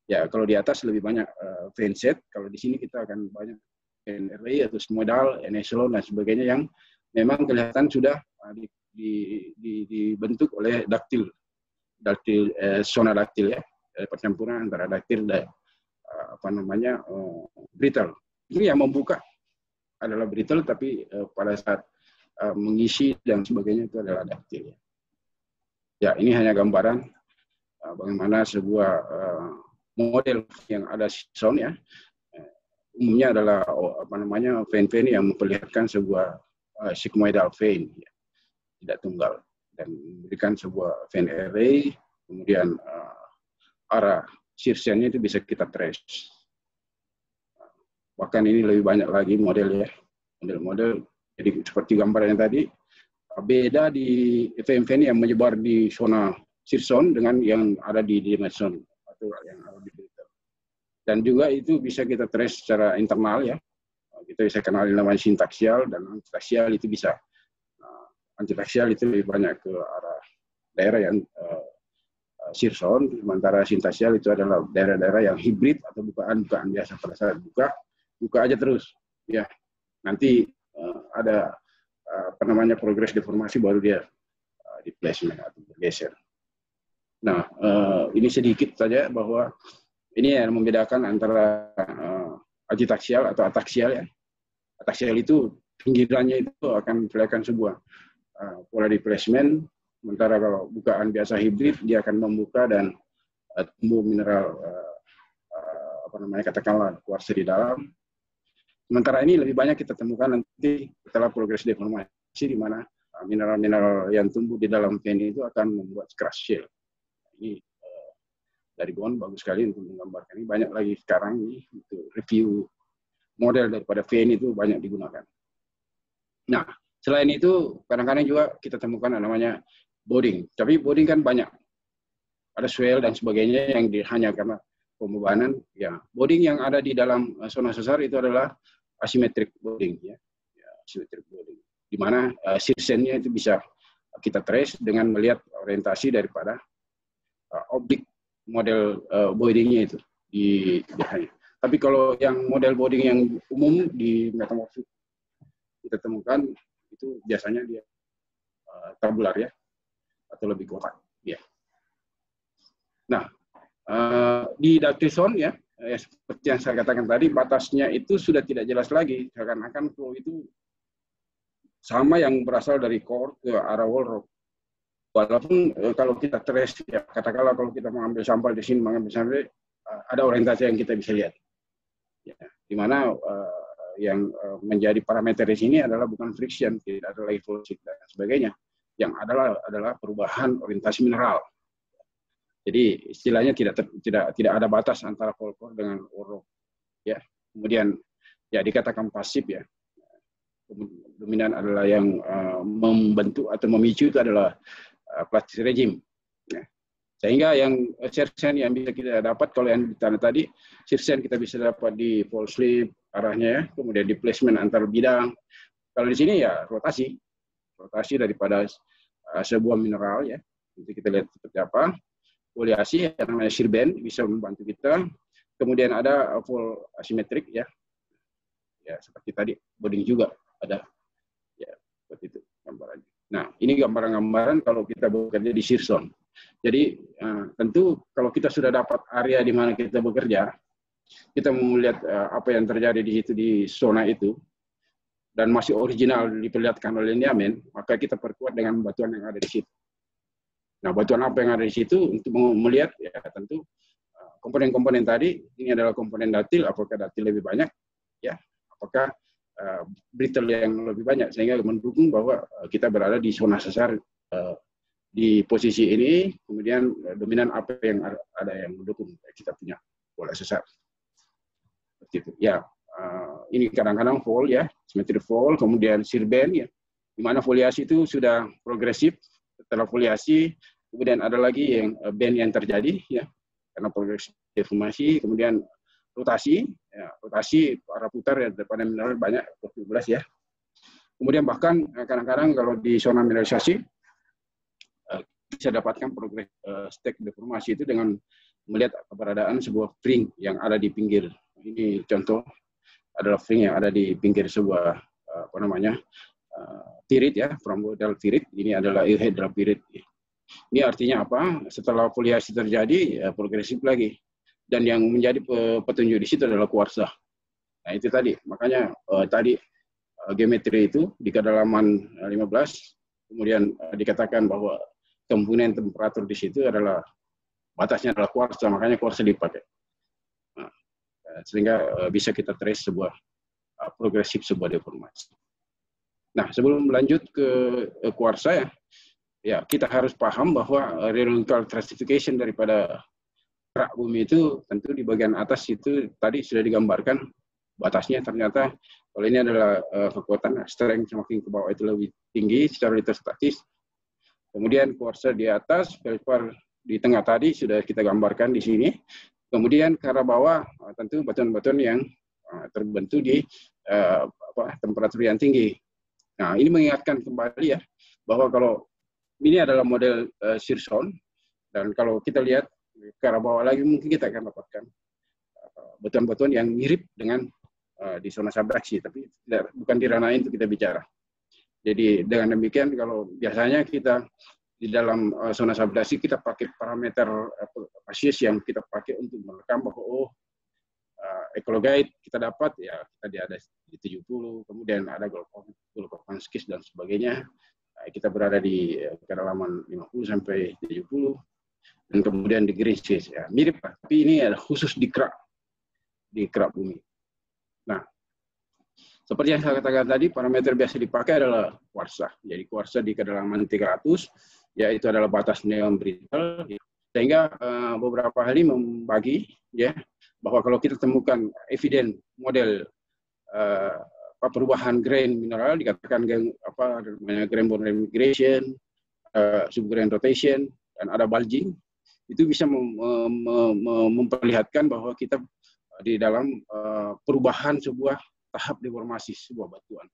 Ya, kalau di atas lebih banyak vein set, kalau di sini kita akan banyak vein array atau sigmoidal, echelon dan sebagainya yang memang kelihatan sudah dibentuk oleh daktil. Zona daktil, ya, percampuran antara daktil dan brittle. Ini yang membuka adalah brittle, tapi pada saat mengisi dan sebagainya itu adalah daktil. Ya, ini hanya gambaran bagaimana sebuah model yang ada zone, ya, umumnya adalah vein-vein yang memperlihatkan sebuah sigmoidal vein, ya, tidak tunggal, dan memberikan sebuah vein array, kemudian arah shear-nya itu bisa kita trace. Bahkan ini lebih banyak lagi model, ya, model-model. Jadi seperti gambar yang tadi, beda di vein-vein yang menyebar di zona shear zone dengan yang ada di dimension atau yang ada di brittle. Dan juga itu bisa kita trace secara internal, ya. Kita bisa kenali namanya sintaksial dan antitaksial, itu bisa. Antitaksial itu lebih banyak ke arah daerah yang shear zone, sementara sintaksial itu adalah daerah-daerah yang hibrid atau bukaan biasa. Pada saat buka aja terus, ya. Nanti ada progres deformasi, baru dia displacement atau bergeser. Nah, ini sedikit saja bahwa ini yang membedakan antara antitaksial atau ataksial, ya. Ataksial itu pinggirannya itu akan memperlihatkan sebuah pola displacement, sementara kalau bukaan biasa hibrid dia akan membuka dan tumbuh mineral katakanlah kuarsa di dalam. Sementara ini lebih banyak kita temukan nanti setelah progres deformasi, di mana mineral-mineral yang tumbuh di dalam vein itu akan membuat crush shell. Ini dari Bond bagus sekali untuk menggambarkan ini. Banyak lagi sekarang ini untuk review model daripada vein itu banyak digunakan. Nah, selain itu kadang-kadang juga kita temukan namanya boarding. Tapi boarding kan banyak. Ada swell dan sebagainya yang hanya karena pembebanan. Ya, boarding yang ada di dalam zona sesar itu adalah asymmetric boarding, ya. Asymmetric boarding. Di mana shear-nya itu bisa kita trace dengan melihat orientasi daripada objek model boardingnya itu di daerahnya. Tapi kalau yang model boarding yang umum di metamorfik kita temukan itu biasanya dia tabular, ya, atau lebih kotak, ya. Nah, di ductile zone, ya, seperti yang saya katakan tadi, batasnya itu sudah tidak jelas lagi, seakan-akan flow itu sama yang berasal dari core ke arah wall rock. Walaupun kalau kita trace, ya, katakanlah kalau kita mengambil sampel di sini, mengambil sampel, ada orientasi yang kita bisa lihat, ya, di mana yang menjadi parameter di sini adalah bukan friction, tidak ada lagi flow shear dan sebagainya. yang adalah perubahan orientasi mineral. Jadi istilahnya tidak ada batas antara fold core dengan ore, ya. Kemudian ya dikatakan pasif ya. Dominan adalah yang membentuk atau memicu itu adalah plastic regime. Ya. Sehingga yang sirsen yang bisa kita dapat, kalau yang ditanda tadi, sirsen kita bisa dapat di fold slip arahnya ya, kemudian di placement antar bidang. Kalau di sini ya rotasi daripada sebuah mineral ya. Nanti kita lihat seperti apa. Foliasi yang namanya shear band bisa membantu kita. Kemudian ada fold asimetrik ya. Ya seperti tadi bonding juga ada. Ya seperti itu gambarannya. Nah, ini gambaran-gambaran kalau kita bekerja di shear zone. Jadi tentu kalau kita sudah dapat area di mana kita bekerja, kita melihat apa yang terjadi di situ di zona itu dan masih original diperlihatkan oleh lineamen, maka kita perkuat dengan batuan yang ada di situ. Nah, batuan apa yang ada di situ untuk melihat ya tentu komponen-komponen tadi, ini adalah komponen datil, apakah datil lebih banyak, ya, apakah brittle yang lebih banyak, sehingga mendukung bahwa kita berada di zona sesar di posisi ini, kemudian dominan apa yang ada yang mendukung kita punya pola sesar. Seperti itu. Ya, ini kadang-kadang fold ya, symmetric fold, kemudian shear band ya, di mana foliasi itu sudah progresif. Setelah foliasi, kemudian ada lagi yang band yang terjadi ya, karena progresif deformasi, kemudian rotasi, ya, rotasi arah putar ya daripada mineral banyak 12 ya. Kemudian bahkan kadang-kadang kalau di zona mineralisasi bisa dapatkan progres stack deformasi itu dengan melihat keberadaan sebuah fring yang ada di pinggir. Ini contoh adalah fring yang ada di pinggir sebuah pirit ya, rhomboidal pirit. Ini adalah euhedral pirit. Ini artinya apa? Setelah foliasi terjadi, ya, progresif lagi. Dan yang menjadi petunjuk di situ adalah kuarsa. Nah itu tadi, makanya tadi geometri itu di kedalaman 15, kemudian dikatakan bahwa komponen temperatur di situ adalah batasnya adalah kuarsa, makanya kuarsa dipakai. Nah, sehingga bisa kita trace sebuah progresif sebuah deformasi. Nah, sebelum lanjut ke kuarsa ya kita harus paham bahwa rheological stratification daripada kerak bumi itu tentu di bagian atas itu tadi sudah digambarkan batasnya. Ternyata kalau ini adalah kekuatan strength semakin ke bawah itu lebih tinggi secara litostatis. Kemudian kuarsa di atas, felspar di tengah tadi sudah kita gambarkan di sini. Kemudian ke arah bawah tentu batuan-batuan yang terbentuk di temperatur yang tinggi. Nah, ini mengingatkan kembali ya bahwa kalau ini adalah model shear zone, dan kalau kita lihat ke arah bawah lagi mungkin kita akan dapatkan batuan-batuan yang mirip dengan di zona subduksi, tapi bukan di ranah itu kita bicara. Jadi dengan demikian kalau biasanya kita di dalam zona subduksi kita pakai parameter spesies yang kita pakai untuk merekam bahwa ekologite kita dapat ya kita di ada di 70, kemudian ada Golkovanskis dan sebagainya. Kita berada di kedalaman 50 sampai 70, dan kemudian di Greensies ya mirip lah, tapi ini adalah khusus di kerak bumi. Nah, seperti yang saya katakan tadi, parameter biasa dipakai adalah kuarsa. Jadi kuarsa di kedalaman 300, yaitu adalah batas neon brittle. Sehingga beberapa ahli membagi ya bahwa kalau kita temukan evident model perubahan grain mineral, dikatakan grain border migration, subgrain rotation, dan ada bulging, itu bisa memperlihatkan bahwa kita di dalam perubahan sebuah tahap deformasi sebuah batuan.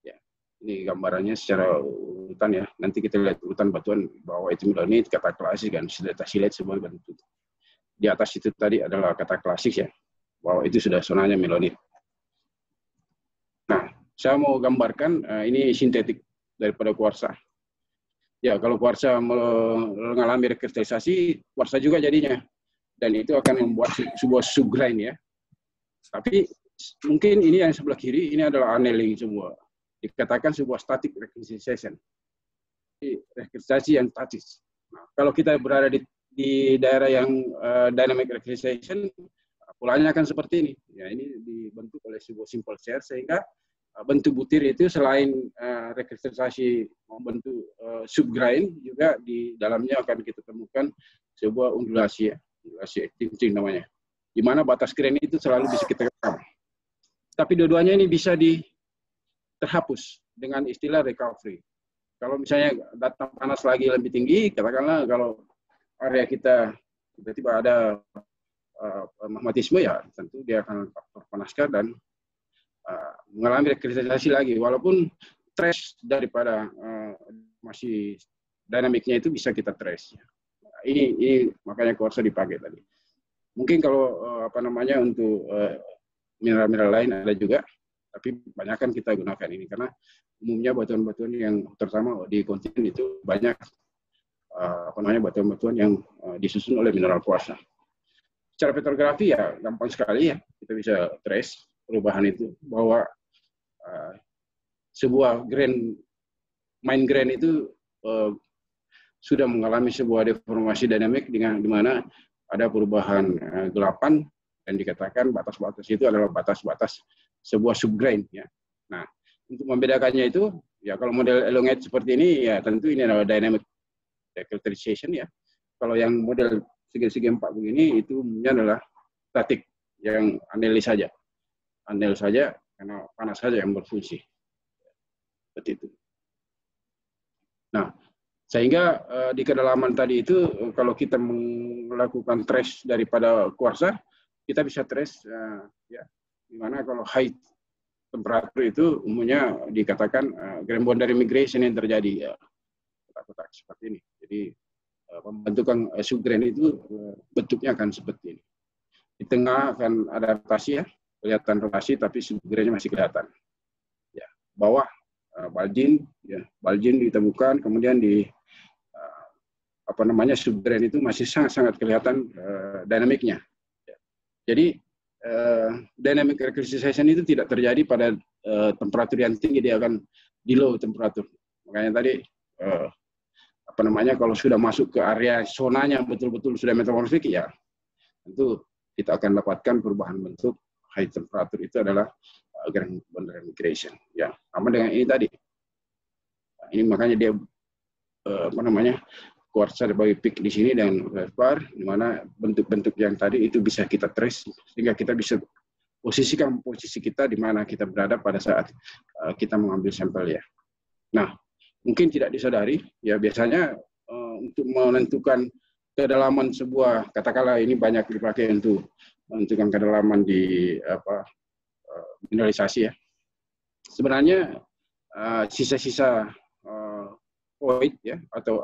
Ya, ini gambarannya secara urutan ya. Nanti kita lihat urutan batuan bahwa itu melanit, kata klasik kan sudah kita lihat sebagai bentuk. Di atas itu tadi adalah kata klasik ya, bahwa itu sudah zonanya melonit. Nah, saya mau gambarkan ini sintetik daripada kuarsa. Ya, kalau kuarsa mengalami rekristalisasi, kuarsa juga jadinya. Dan itu akan membuat sebuah subgrain ya. Tapi mungkin ini yang sebelah kiri, ini adalah annealing semua. Dikatakan sebuah static rekristalisation. Rekristalisasi yang statis. Nah, kalau kita berada di daerah yang dynamic rekristalisation, polanya akan seperti ini. Ya, ini dibentuk oleh sebuah simple shear sehingga bentuk butir itu selain rekristalisasi membentuk subgrain, juga di dalamnya akan kita temukan sebuah undulasi, ya, undulasi tinting namanya, di mana batas grain itu selalu bisa kita rekam. Tapi dua-duanya ini bisa terhapus dengan istilah recovery. Kalau misalnya datang panas lagi lebih tinggi, katakanlah kalau area kita tiba-tiba ada magmatisme, ya tentu dia akan terpanaskan dan mengalami rekristalisasi lagi, walaupun trace daripada masih dinamiknya itu bisa kita trace. Ini makanya kuarsa dipakai tadi. Mungkin kalau untuk mineral-mineral lain ada juga, tapi banyak kan kita gunakan ini karena umumnya batuan-batuan yang terutama di kontinen itu banyak batuan-batuan yang disusun oleh mineral kuarsa. Secara petrografi ya gampang sekali ya, kita bisa trace perubahan itu, bahwa sebuah main grain itu sudah mengalami sebuah deformasi dinamik di mana ada perubahan gelapan, dan dikatakan batas-batas itu adalah batas-batas sebuah subgrain, ya. Nah, untuk membedakannya itu ya, kalau model elongate seperti ini ya tentu ini adalah dynamic decaltrization, ya. Kalau yang model segi-segi 4 begini itu umumnya adalah statik, yang anel saja karena panas saja yang berfungsi. Seperti itu. Nah, sehingga di kedalaman tadi itu kalau kita melakukan trace daripada kuarsa, kita bisa trace ya, dimana kalau high temperatur itu umumnya dikatakan grain boundary migration yang terjadi, ya, kotak-kotak seperti ini. Jadi pembentukan subgrain itu bentuknya akan seperti ini. Di tengah akan ada rotasi, ya, kelihatan rotasi tapi subgrainnya masih kelihatan. Ya, bawah baljin, ya, baljin ditemukan, kemudian di subgrain itu masih sangat-sangat kelihatan dinamiknya. Ya. Jadi dynamic rekristalisation itu tidak terjadi pada temperatur yang tinggi, dia akan di low temperatur. Makanya tadi kalau sudah masuk ke area zonanya betul-betul sudah metamorfik, ya tentu kita akan dapatkan perubahan bentuk high temperatur, itu adalah grain boundary migration, ya, sama dengan ini tadi. Nah, ini makanya dia kuarsa sebagai peak di sini dan feldspar, di mana bentuk-bentuk yang tadi itu bisa kita trace, sehingga kita bisa posisikan posisi kita di mana kita berada pada saat kita mengambil sampel, ya. Nah, mungkin tidak disadari, ya, biasanya untuk menentukan kedalaman sebuah, katakanlah ini banyak dipakai untuk menentukan kedalaman di mineralisasi, ya. Sebenarnya sisa-sisa void, ya, atau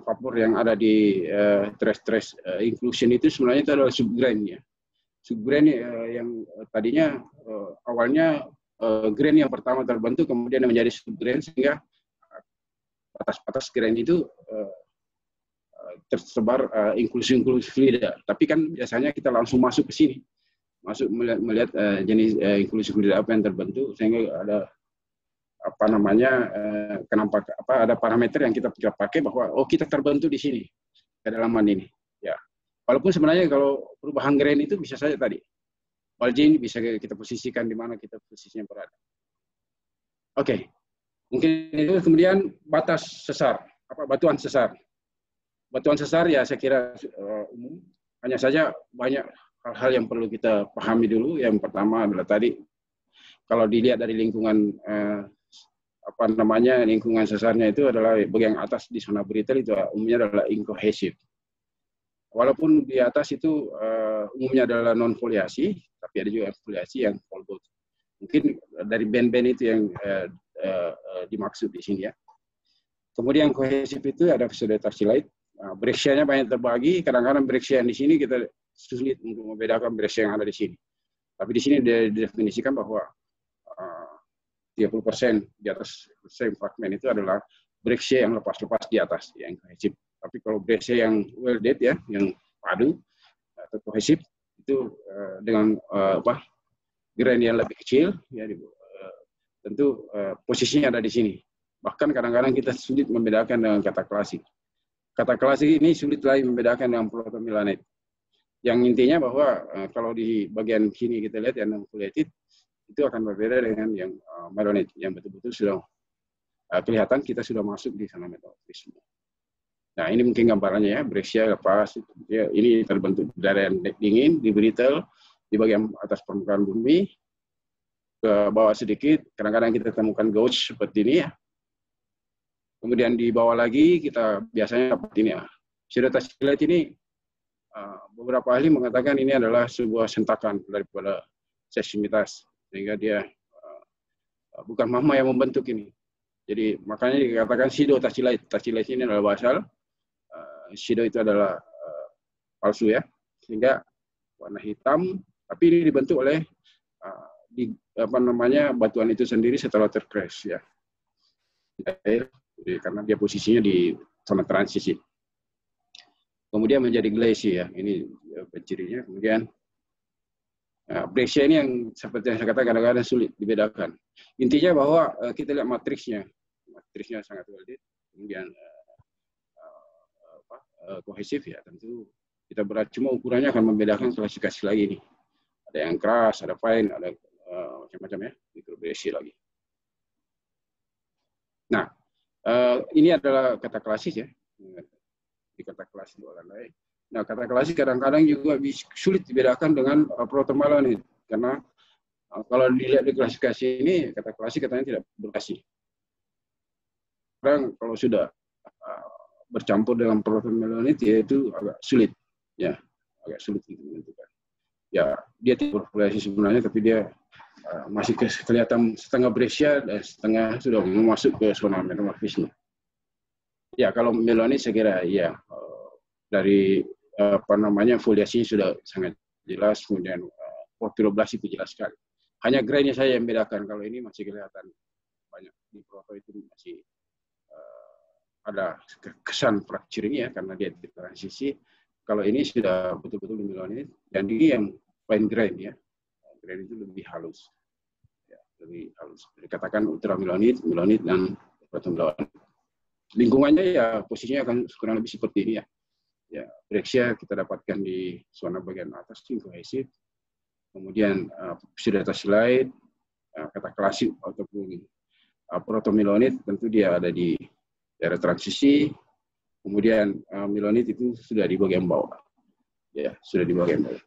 vapor yang ada di trace inclusion itu sebenarnya itu adalah subgrain, ya. Subgrain yang tadinya awalnya grain yang pertama terbentuk kemudian menjadi subgrain, sehingga batas-batas grain itu tersebar inklusi fluida. Tapi kan biasanya kita langsung masuk ke sini, melihat jenis inklusi fluida apa yang terbentuk, sehingga ada ada parameter yang kita pakai bahwa kita terbentuk di sini kedalaman ini, ya. Walaupun sebenarnya kalau perubahan grain itu bisa saja tadi baljin bisa kita posisikan di mana kita posisinya berada. Oke. Mungkin itu. Kemudian batas sesar, batuan sesar. Batuan sesar, ya, saya kira umum, hanya saja banyak hal-hal yang perlu kita pahami dulu. Yang pertama adalah tadi kalau dilihat dari lingkungan lingkungan sesarnya itu adalah bagian atas di zona brittle itu umumnya adalah incohesive. Walaupun di atas itu umumnya adalah non foliasi, tapi ada juga foliasi yang folgoed. Mungkin dari band-band itu yang dimaksud di sini, ya. Kemudian kohesif itu ada pseudotarsilite. Braccia-nya banyak terbagi. Kadang-kadang braccia yang di sini kita sulit untuk membedakan braccia yang ada di sini. Tapi di sini didefinisikan bahwa 30% di atas same fragment itu adalah braccia yang lepas-lepas di atas, yang kohesif. Tapi kalau braccia yang welded, ya, yang padu atau kohesif itu dengan grain yang lebih kecil, ya, tentu posisinya ada di sini. Bahkan kadang-kadang kita sulit membedakan dengan kata klasik. Kata klasik ini sulit lagi membedakan dengan protomilanate. Yang intinya bahwa kalau di bagian sini kita lihat yang non-foliated, itu akan berbeda dengan yang melonit yang betul-betul sudah kelihatan kita sudah masuk di zona metamorfisme. Nah, ini mungkin gambarannya ya, Brexia lepas, ya, ini terbentuk dari dingin, di brittle, di bagian atas permukaan bumi, ke bawah sedikit, kadang-kadang kita temukan gouge seperti ini ya. Kemudian di bawah lagi, kita biasanya dapat ini ya. Pseudotactylite ini, beberapa ahli mengatakan ini adalah sebuah sentakan daripada seismitas, sehingga dia bukan magma yang membentuk ini. Jadi makanya dikatakan pseudotactylite. Tactylite ini adalah basal. Pseudo itu adalah palsu ya, sehingga warna hitam, tapi ini dibentuk oleh batuan itu sendiri setelah tercrash ya. Jadi, karena dia posisinya di zona transisi. Kemudian menjadi glacier ya, ini pencirinya. Kemudian Brexia ini yang seperti yang saya katakan kadang-kadang sulit dibedakan. Intinya bahwa kita lihat matriksnya sangat valid. Kemudian kohesif ya, tentu kita berat, cuma ukurannya akan membedakan klasifikasi lagi nih. Ada yang keras, ada fine, ada macam-macam ya, mikrobresi lagi. Nah, ini adalah kata klasik ya, di kata klasik orang lain. Nah, kata klasik kadang-kadang juga sulit dibedakan dengan protomalonit, karena kalau dilihat di klasifikasi ini, kata klasik katanya tidak berkasih. Sekarang kalau sudah bercampur dengan protomelonit yaitu agak sulit ya, agak sulit untuk menentukan. Ya, dia tidak bervariasi sebenarnya, tapi dia masih kelihatan setengah Brexia dan setengah sudah masuk ke zona metamorfisme. Ya, kalau melonit saya kira ya dari foliasinya sudah sangat jelas, kemudian porfiroblas itu jelas sekali. Hanya grainnya saya yang bedakan, kalau ini masih kelihatan banyak di proto itu masih ada kesan fracturing ya, karena dia di transisi. Kalau ini sudah betul-betul di melonit, dan ini yang fine grain ya, grain itu lebih halus, ya, lebih halus. Dikatakan ultramelonit, melonit dan protomelonit. Lingkungannya ya posisinya akan kurang lebih seperti ini ya. Ya, Brexia kita dapatkan di zona bagian atas itu kohesif. Kemudian pseudotactylite, kata klasik ataupun protomelonit tentu dia ada di daerah transisi. Kemudian melonit itu sudah di bagian bawah. Ya, sudah di bagian bawah.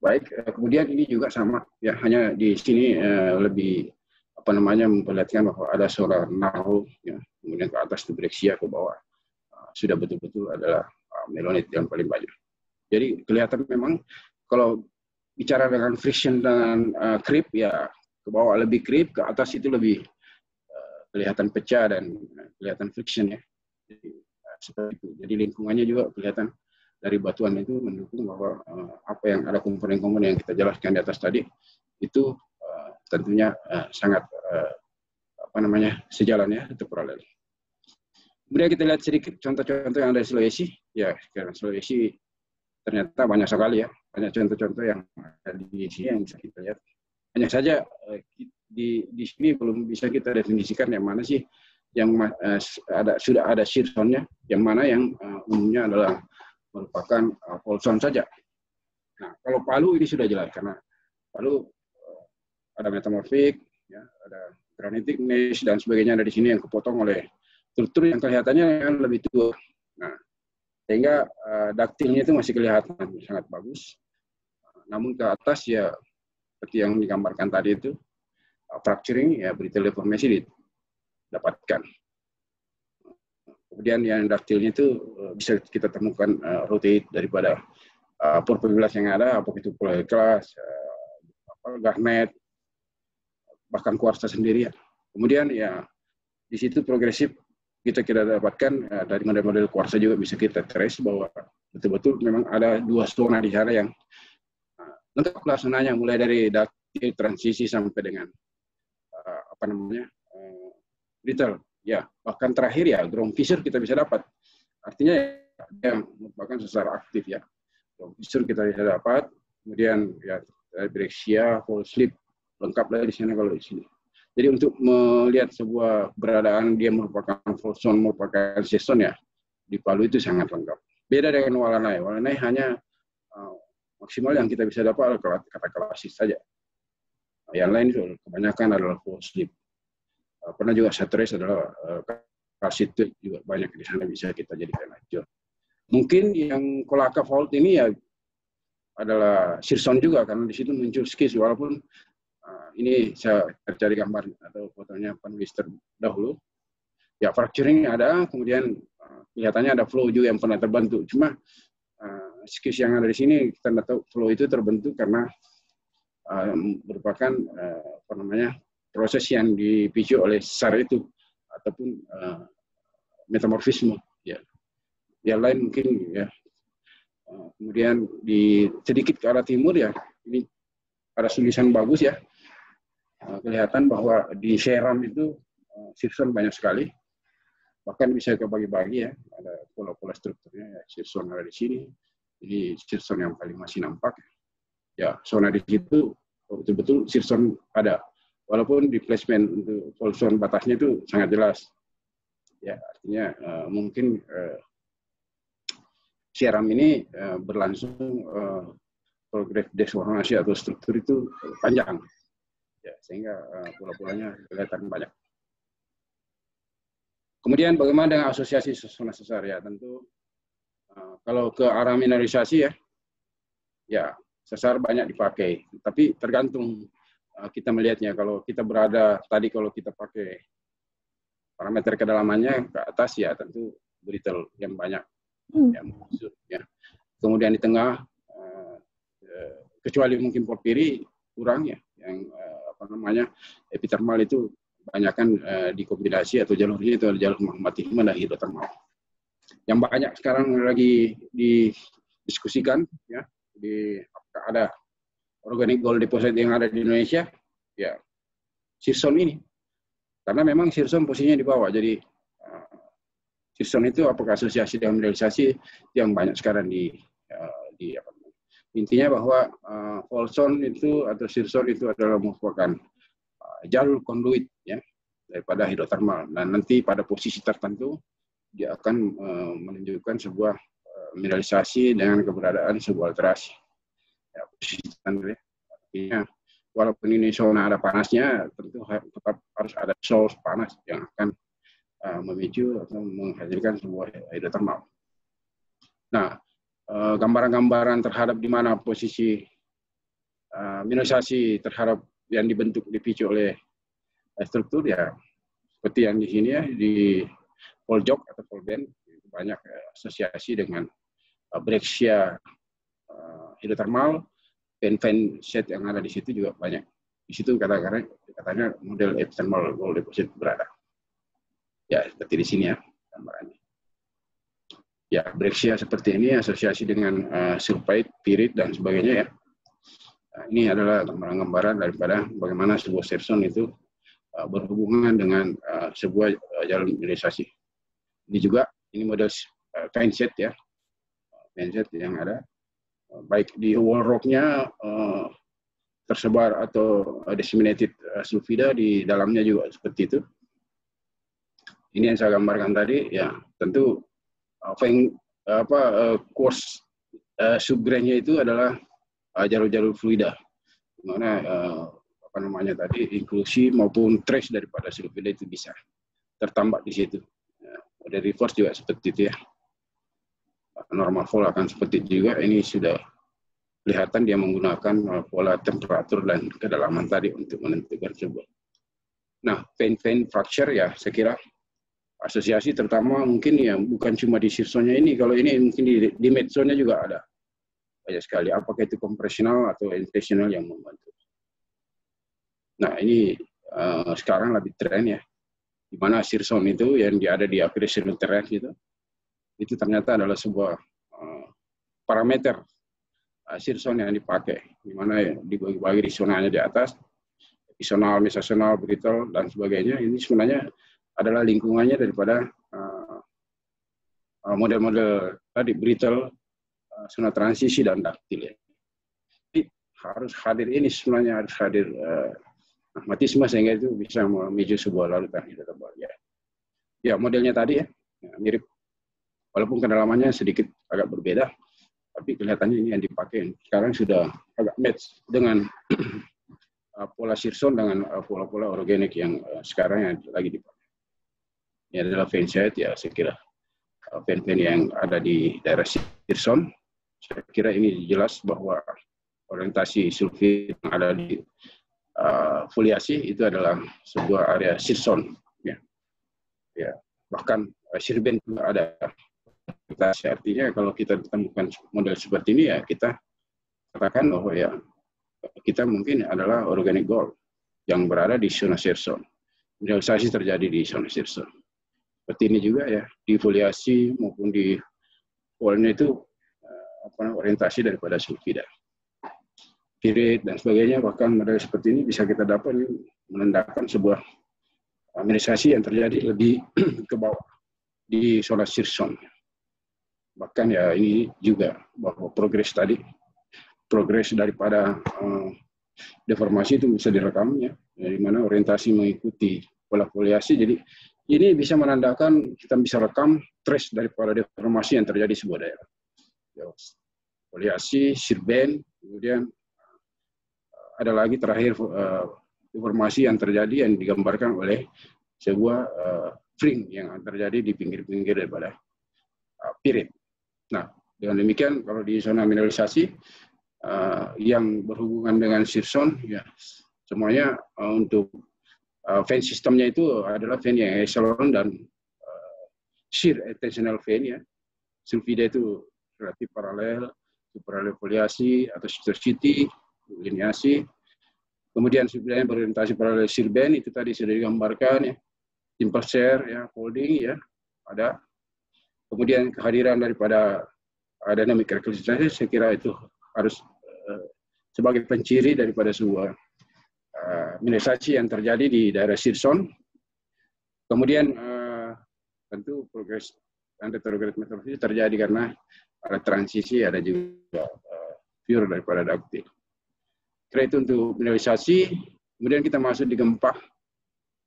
Baik, kemudian ini juga sama ya, hanya di sini lebih memperlihatkan bahwa ada zona narrow ya, kemudian ke atas itu Brexia, ke bawah sudah betul-betul adalah melonit yang paling banyak. Jadi kelihatan memang kalau bicara dengan friction dan creep ya, ke bawah lebih creep, ke atas itu lebih kelihatan pecah dan kelihatan friction ya. Jadi, seperti itu. Jadi lingkungannya juga kelihatan dari batuan itu mendukung bahwa apa yang ada komponen-komponen yang kita jelaskan di atas tadi itu tentunya sangat sejalan ya, itu paralel. Kemudian kita lihat sedikit contoh-contoh yang ada di Sulawesi. Ya, sekarang Sulawesi ternyata banyak sekali ya, banyak contoh-contoh yang ada di sini yang bisa kita lihat. Hanya saja di sini belum bisa kita definisikan yang mana sih yang sudah ada shear zone-nya, yang mana yang umumnya adalah merupakan fault zone saja. Nah, kalau Palu ini sudah jelas karena Palu ada metamorfik, ya, ada granitik, gneiss dan sebagainya ada di sini yang kepotong oleh struktur yang kelihatannya yang lebih tua. Nah, sehingga daktilnya itu masih kelihatan sangat bagus. Namun ke atas ya seperti yang digambarkan tadi itu fracturing ya, brittle deformation didapatkan. Kemudian yang daktilnya itu bisa kita temukan rotate daripada porfiroblas yang ada, apakah itu polyclas, garnet, bahkan kuarsa sendiri ya. Kemudian ya di situ progresif kita dapatkan dari model-model kuarsa juga bisa kita trace bahwa betul-betul memang ada dua zona di sana yang lengkaplah zonanya, mulai dari daktil transisi sampai dengan brittle ya, bahkan terakhir ya ground fissure kita bisa dapat. Artinya yang merupakan sesar aktif ya, ground fissure kita bisa dapat. Kemudian ya Brexia, fall slip lengkaplah di sana kalau di sini. Jadi untuk melihat sebuah keberadaan dia merupakan fault zone, merupakan season ya, di Palu itu sangat lengkap. Beda dengan Walanai. Walanai hanya maksimal yang kita bisa dapat adalah kata klasis saja. Yang lain itu kebanyakan adalah full slip. Pernah juga satrace adalah kalsit juga banyak di sana bisa kita jadikan acuan. Mungkin yang Kolaka fault ini ya adalah Sirson juga karena di situ muncul skis walaupun ini saya cari gambar atau fotonya penulis terdahulu. Ya fracturing ada, kemudian kelihatannya ada flow juga yang pernah terbentuk. Cuma skis yang ada di sini kita tidak tahu flow itu terbentuk karena merupakan proses yang dipicu oleh SAR itu ataupun metamorfisme. Ya. Yang lain mungkin ya. Kemudian sedikit ke arah timur ya, ini ada tulisan bagus ya. Kelihatan bahwa di Seram itu Sirson banyak sekali. Bahkan bisa kebagi-bagi ya, ada pola-pola strukturnya ya. Sirson ada di sini. Ini Sirson yang paling masih nampak. Ya, zona di situ betul-betul Sirson ada. Walaupun di placement untuk fault zone batasnya itu sangat jelas. Ya, artinya mungkin Seram ini berlangsung progres deformasi atau struktur itu panjang. Ya, sehingga pola-polanya kelihatan banyak. Kemudian bagaimana dengan asosiasi zona sesar ya, tentu kalau ke arah mineralisasi ya sesar banyak dipakai, tapi tergantung kita melihatnya. Kalau kita berada tadi, kalau kita pakai parameter kedalamannya ke atas ya tentu brittle yang banyak yang masuk ya. Kemudian di tengah kecuali mungkin porpiri kurang ya, yang epithermal itu banyakkan dikombinasi atau jalurnya itu jalur magmatisme dan hidrotermal. Yang banyak sekarang lagi didiskusikan ya, ada organic gold deposit yang ada di Indonesia, ya Sirson ini. Karena memang Sirson posisinya di bawah, jadi Sirson itu apakah asosiasi dengan mineralisasi yang banyak sekarang intinya bahwa fault zone itu atau Sirson itu adalah merupakan jalur konduit ya daripada hidrotermal, dan nanti pada posisi tertentu dia akan menunjukkan sebuah mineralisasi dengan keberadaan sebuah alterasi. Ya, artinya walaupun ini zona ada panasnya, tentu tetap harus ada source panas yang akan memicu atau menghasilkan sebuah hidrotermal. Nah, gambaran-gambaran terhadap di mana posisi mineralisasi terhadap yang dipicu oleh struktur ya seperti yang di sini ya, di Poljok atau Polben banyak asosiasi dengan Brexia hidrotermal, Penfen set yang ada di situ juga banyak. Di situ katanya model epithermal gold deposit berada. Ya seperti di sini ya gambarannya. Ya Brexia seperti ini asosiasi dengan sulfide, pirit dan sebagainya ya. Nah, ini adalah gambaran daripada bagaimana sebuah Sirson itu berhubungan dengan sebuah jalur mineralisasi. Ini juga ini model Penset ya, Penset yang ada baik di wall rock-nya tersebar atau disseminated sulfida di dalamnya juga seperti itu. Ini yang saya gambarkan tadi ya, tentu course subgrainnya itu adalah jalur-jalur fluida, dimana tadi inklusi maupun trace daripada sulfida itu bisa tertambah di situ. Ada reverse juga seperti itu ya. Normal fall akan seperti itu juga. Ini sudah kelihatan dia menggunakan pola temperatur dan kedalaman tadi untuk menentukan sebuah. Nah, vein fracture ya, saya kira asosiasi terutama mungkin ya bukan cuma di Sirsonnya ini. Kalau ini mungkin di Medzonnya juga ada banyak sekali. Apakah itu kompresional atau inflational yang membantu. Nah, ini sekarang lebih tren ya. Di mana Sirson itu yang ada di accretion terrain itu ternyata adalah sebuah parameter Sirson yang dipakai, di mana dibagi-bagi di zonanya di atas, epizonal, mesosonal, brittle dan sebagainya. Ini sebenarnya adalah lingkungannya daripada model-model tadi brittle, zona transisi dan daktil ya. Jadi harus hadir ini sebenarnya harus hadir magmatisme sehingga itu bisa memicu sebuah larutan hidrotermal ya. Ya modelnya tadi ya mirip, walaupun kedalamannya sedikit agak berbeda, tapi kelihatannya ini yang dipakai. Sekarang sudah agak match dengan pola Sirson dengan pola-pola organik yang sekarang yang lagi dipakai. Ini adalah fanset ya, saya kira fan-fan yang ada di daerah Sirson. Saya kira ini jelas bahwa orientasi sulfit yang ada di foliasi itu adalah sebuah area Sirson. Ya. Bahkan sirben juga ada. Artinya kalau kita temukan model seperti ini ya kita katakan bahwa ya kita mungkin adalah organic gold yang berada di zona Sirson. Mineralisasi terjadi di zona Sirson. Seperti ini juga ya di foliasi maupun di polnya itu orientasi daripada sulfida. Pirit dan sebagainya, bahkan model seperti ini bisa kita dapat menandakan sebuah mineralisasi yang terjadi lebih ke bawah di zona Sirson. Bahkan ya ini juga bahwa progres daripada deformasi itu bisa direkam ya, di mana orientasi mengikuti pola foliasi. Jadi ini bisa menandakan kita bisa rekam trace daripada deformasi yang terjadi di sebuah daerah. Foliasi, sirben, kemudian ada lagi terakhir deformasi yang terjadi yang digambarkan oleh sebuah fring yang terjadi di pinggir-pinggir daripada pirit. Nah, dengan demikian kalau di zona mineralisasi yang berhubungan dengan Sirson, ya semuanya untuk vein sistemnya itu adalah vein yang echelon dan shear tensional vein ya. Sulfida itu relatif paralel foliasi atau sistercity, lineasi. Kemudian sulfida berorientasi paralel sirben itu tadi sudah digambarkan ya. Simple share ya, folding ya, ada. Kemudian kehadiran daripada dynamic characteristic saya kira itu harus sebagai penciri daripada sebuah mineralisasi yang terjadi di daerah Sirson. Kemudian tentu progres dan retrograde metamorfosis terjadi karena ada transisi, ada juga pure daripada ductile. Kira itu untuk mineralisasi. Kemudian kita masuk di gempa.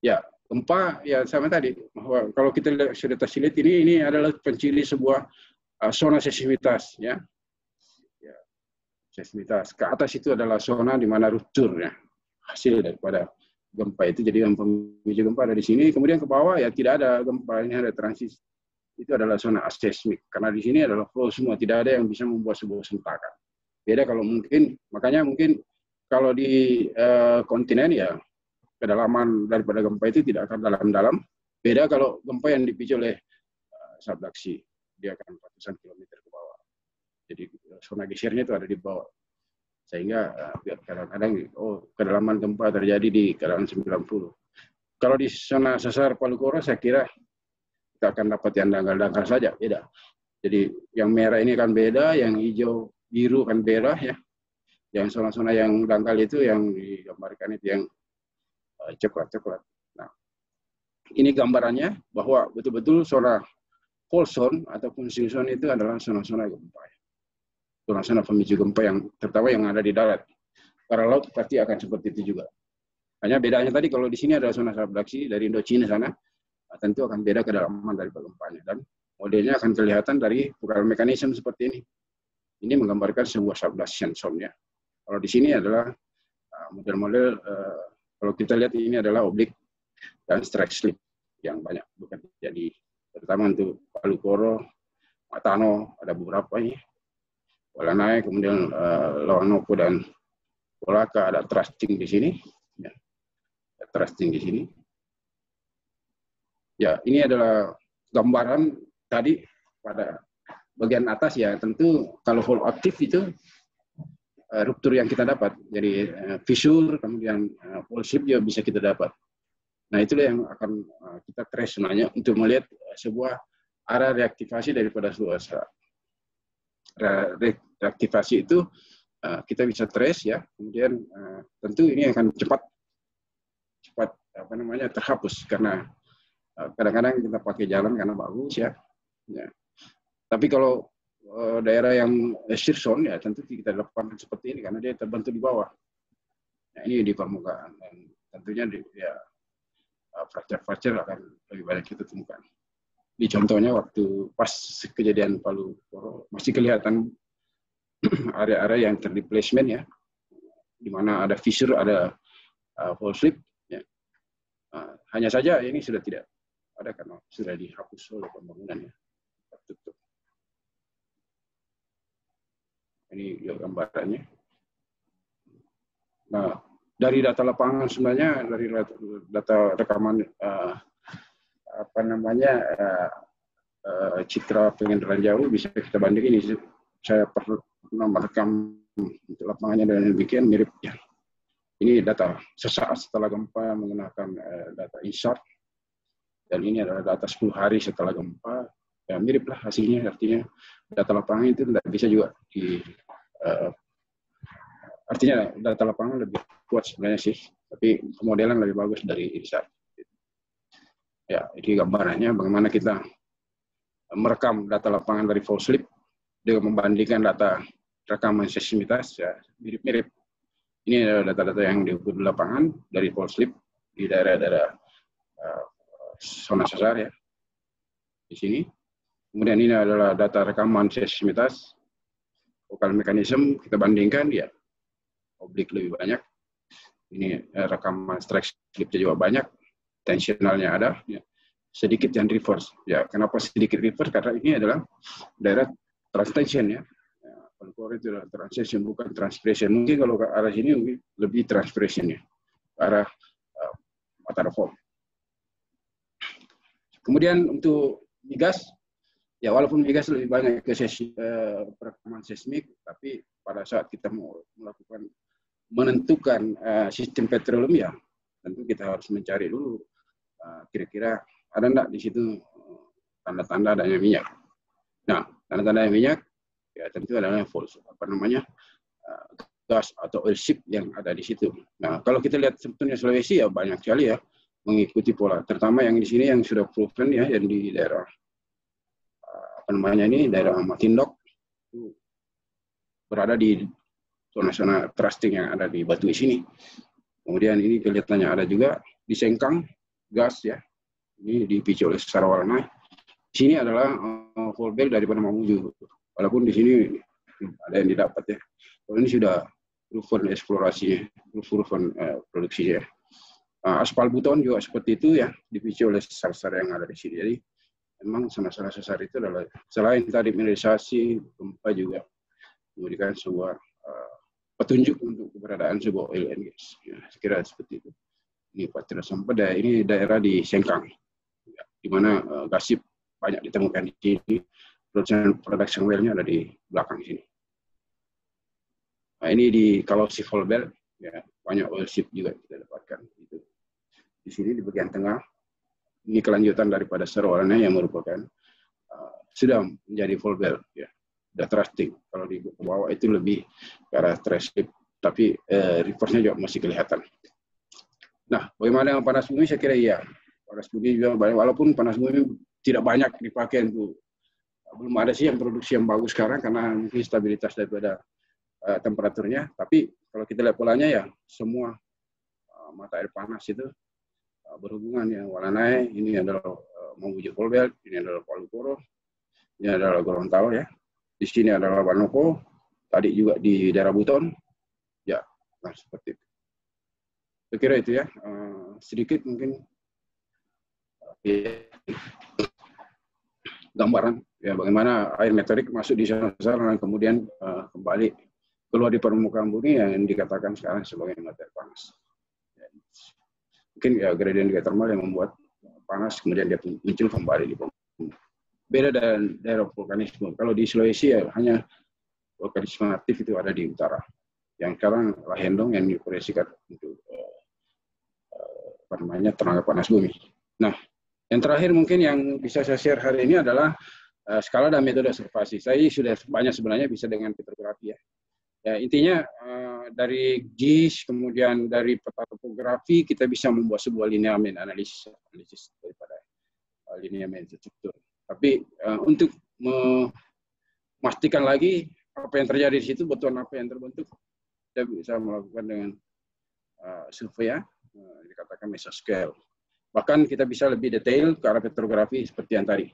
Ya, gempa ya sama tadi bahwa kalau kita lihat sudah tersilit ini adalah penciri sebuah zona seismitas ya. Seismitas ke atas itu adalah zona di mana ruptur ya, hasil daripada gempa itu. Jadi yang pemicu gempa ada di sini. Kemudian ke bawah ya tidak ada gempa, ini ada transisi. Itu adalah zona aseismik karena di sini adalah flow semua, tidak ada yang bisa membuat sebuah sentakan. Beda kalau mungkin, makanya mungkin kalau di kontinen ya kedalaman daripada gempa itu tidak akan dalam-dalam. Beda kalau gempa yang dipicu oleh subduksi, dia akan ratusan kilometer ke bawah. Jadi zona gesernya itu ada di bawah. Sehingga kadang-kadang kedalaman gempa terjadi di kedalaman 90. Kalau di zona sesar Palu Koro saya kira kita akan dapat yang dangkal-dangkal saja, beda. Jadi yang merah ini kan beda, yang hijau biru kan beda ya. Yang zona-zona yang dangkal itu yang digambarkan itu yang coklat-coklat. Nah, ini gambarannya bahwa betul-betul zona fault zone ataupun seal zone itu adalah zona-zona gempa. Zona-zona pemicu gempa yang terutama yang ada di darat. Para laut pasti akan seperti itu juga. Hanya bedanya tadi kalau di sini ada zona subduksi dari Indochina sana, tentu akan beda kedalaman dari gempanya dan modelnya akan kelihatan dari bukan mekanisme seperti ini. Ini menggambarkan sebuah subduction zone ya. Kalau di sini adalah model-model kalau kita lihat ini adalah oblik dan strike slip yang banyak bukan jadi terutama untuk Palu Koro, Matano ada beberapa ini, Walanai, kemudian Lawanopo dan Polaka ada thrusting di sini, ya. Thrusting di sini. Ya ini adalah gambaran tadi pada bagian atas ya tentu kalau fault aktif itu ruptur yang kita dapat, jadi fissure, kemudian fault slip juga bisa kita dapat. Nah itulah yang akan kita trace sebenarnya untuk melihat sebuah arah reaktivasi daripada sebuah reaktivasi itu kita bisa trace ya. Kemudian tentu ini akan cepat terhapus karena kadang-kadang kita pakai jalan karena bagus ya. Tapi kalau daerah yang Sirson ya tentu kita lakukan seperti ini karena dia terbentuk di bawah. Nah ini di permukaan dan tentunya ya fracture akan lebih banyak kita temukan. Di contohnya waktu pas kejadian Palu Koro masih kelihatan area-area yang terdisplacement ya, di mana ada fissure, ada fault slip. Ya. Hanya saja ini sudah tidak ada karena sudah dihapus oleh pembangunan ya. Tutup. Ini gambarannya. Nah, dari data lapangan sebenarnya, dari data rekaman citra pengendaraan jauh bisa kita bandingin. Ini saya pernah merekam untuk lapangannya dan demikian mirip ya. Ini data sesaat setelah gempa menggunakan data INSAR, dan ini adalah data 10 hari setelah gempa. Ya, mirip lah hasilnya, artinya data lapangan itu tidak bisa juga artinya data lapangan lebih kuat sebenarnya sih, tapi pemodelan lebih bagus dari INSAR. Ya, ini gambarannya bagaimana kita merekam data lapangan dari fault slip dengan membandingkan data rekaman seismitas, ya mirip-mirip. Ini adalah data-data yang diukur di lapangan dari fault slip di daerah-daerah zona sesar ya, di sini. Kemudian ini adalah data rekaman seismitas, lokal mekanisme, kita bandingkan ya, oblik lebih banyak. Ini rekaman strike slipnya juga banyak, tensionalnya ada, ya. Sedikit yang reverse. Ya, kenapa sedikit reverse? Karena ini adalah daerah transtension ya. Palu itu adalah transition, bukan transpiration. Mungkin kalau ke arah sini mungkin lebih transpiration ya, ke arah matahari fault. Kemudian untuk migas, ya walaupun migas lebih banyak ke perekaman seismik, tapi pada saat kita mau melakukan menentukan sistem petroleum ya, tentu kita harus mencari dulu kira-kira ada enggak di situ tanda-tanda adanya minyak. Nah, tanda-tanda minyak ya tentu adalah gas atau oil ship yang ada di situ. Nah, kalau kita lihat sebetulnya Sulawesi ya banyak sekali ya mengikuti pola, terutama yang di sini yang sudah proven ya, yang di daerah daerah Matindok itu berada di zona-zona trusting yang ada di Batu sini. Kemudian ini kelihatannya ada juga di Sengkang gas ya, ini dipicu oleh Sarawalna. Di sini adalah full bell daripada Mamuju. Walaupun di sini ada yang didapat ya. Kalau ini sudah proven eksplorasinya, proven produksinya. Aspal buton juga seperti itu ya, dipicu oleh sesar-sesar yang ada di sini. Jadi memang zona-zona sesar itu adalah selain tadi mineralisasi, gempa juga memberikan sebuah petunjuk untuk keberadaan sebuah oil and gas. Ya, sekira seperti itu. Ini Patira Sampeda, ini daerah di Sengkang, ya, di mana gasip banyak ditemukan di sini. Production well-nya ada di belakang sini. Nah, ini kalau si full bell, ya banyak oil ship juga kita dapatkan. Itu. Di sini di bagian tengah, ini kelanjutan daripada Sarawalna yang merupakan sudah menjadi full bell, ya, sudah thrusting. Kalau di bawah itu lebih ke arah trash slip, tapi reverse-nya juga masih kelihatan. Nah, bagaimana dengan panas bumi? Saya kira iya. Panas bumi juga banyak, walaupun panas bumi tidak banyak dipakai untuk, belum ada sih yang produksi yang bagus sekarang karena mungkin stabilitas daripada temperaturnya. Tapi kalau kita lihat polanya ya, semua mata air panas itu berhubungan ya. Walanai, ini adalah Mamuju full belt, ini adalah Palu Koro, ini adalah Gorontalo ya. Di sini adalah Banoko, tadi juga di daerah Buton. Ya, nah seperti itu. Saya kira itu ya, sedikit mungkin gambaran ya bagaimana air meteorik masuk di zona sesar dan kemudian kembali keluar di permukaan bumi yang dikatakan sekarang sebagai materi panas. Ya, mungkin ya gradien geothermal yang membuat panas kemudian dia muncul kembali di bumi. Beda dengan daerah vulkanisme. Kalau di Sulawesi ya hanya vulkanisme aktif itu ada di utara. Yang sekarang Lahendong yang diproyeksikan untuk tenaga panas bumi. Nah, yang terakhir mungkin yang bisa saya share hari ini adalah skala dan metode observasi. Saya sudah banyak sebenarnya bisa dengan petrografi ya. Ya intinya dari GIS kemudian dari peta topografi kita bisa membuat sebuah lineamen analisis daripada lineamen struktur. Tapi untuk memastikan lagi apa yang terjadi di situ, betul apa yang terbentuk, kita bisa melakukan dengan survei ya, dikatakan mesoscale. Bahkan kita bisa lebih detail ke arah petrografi seperti yang tadi.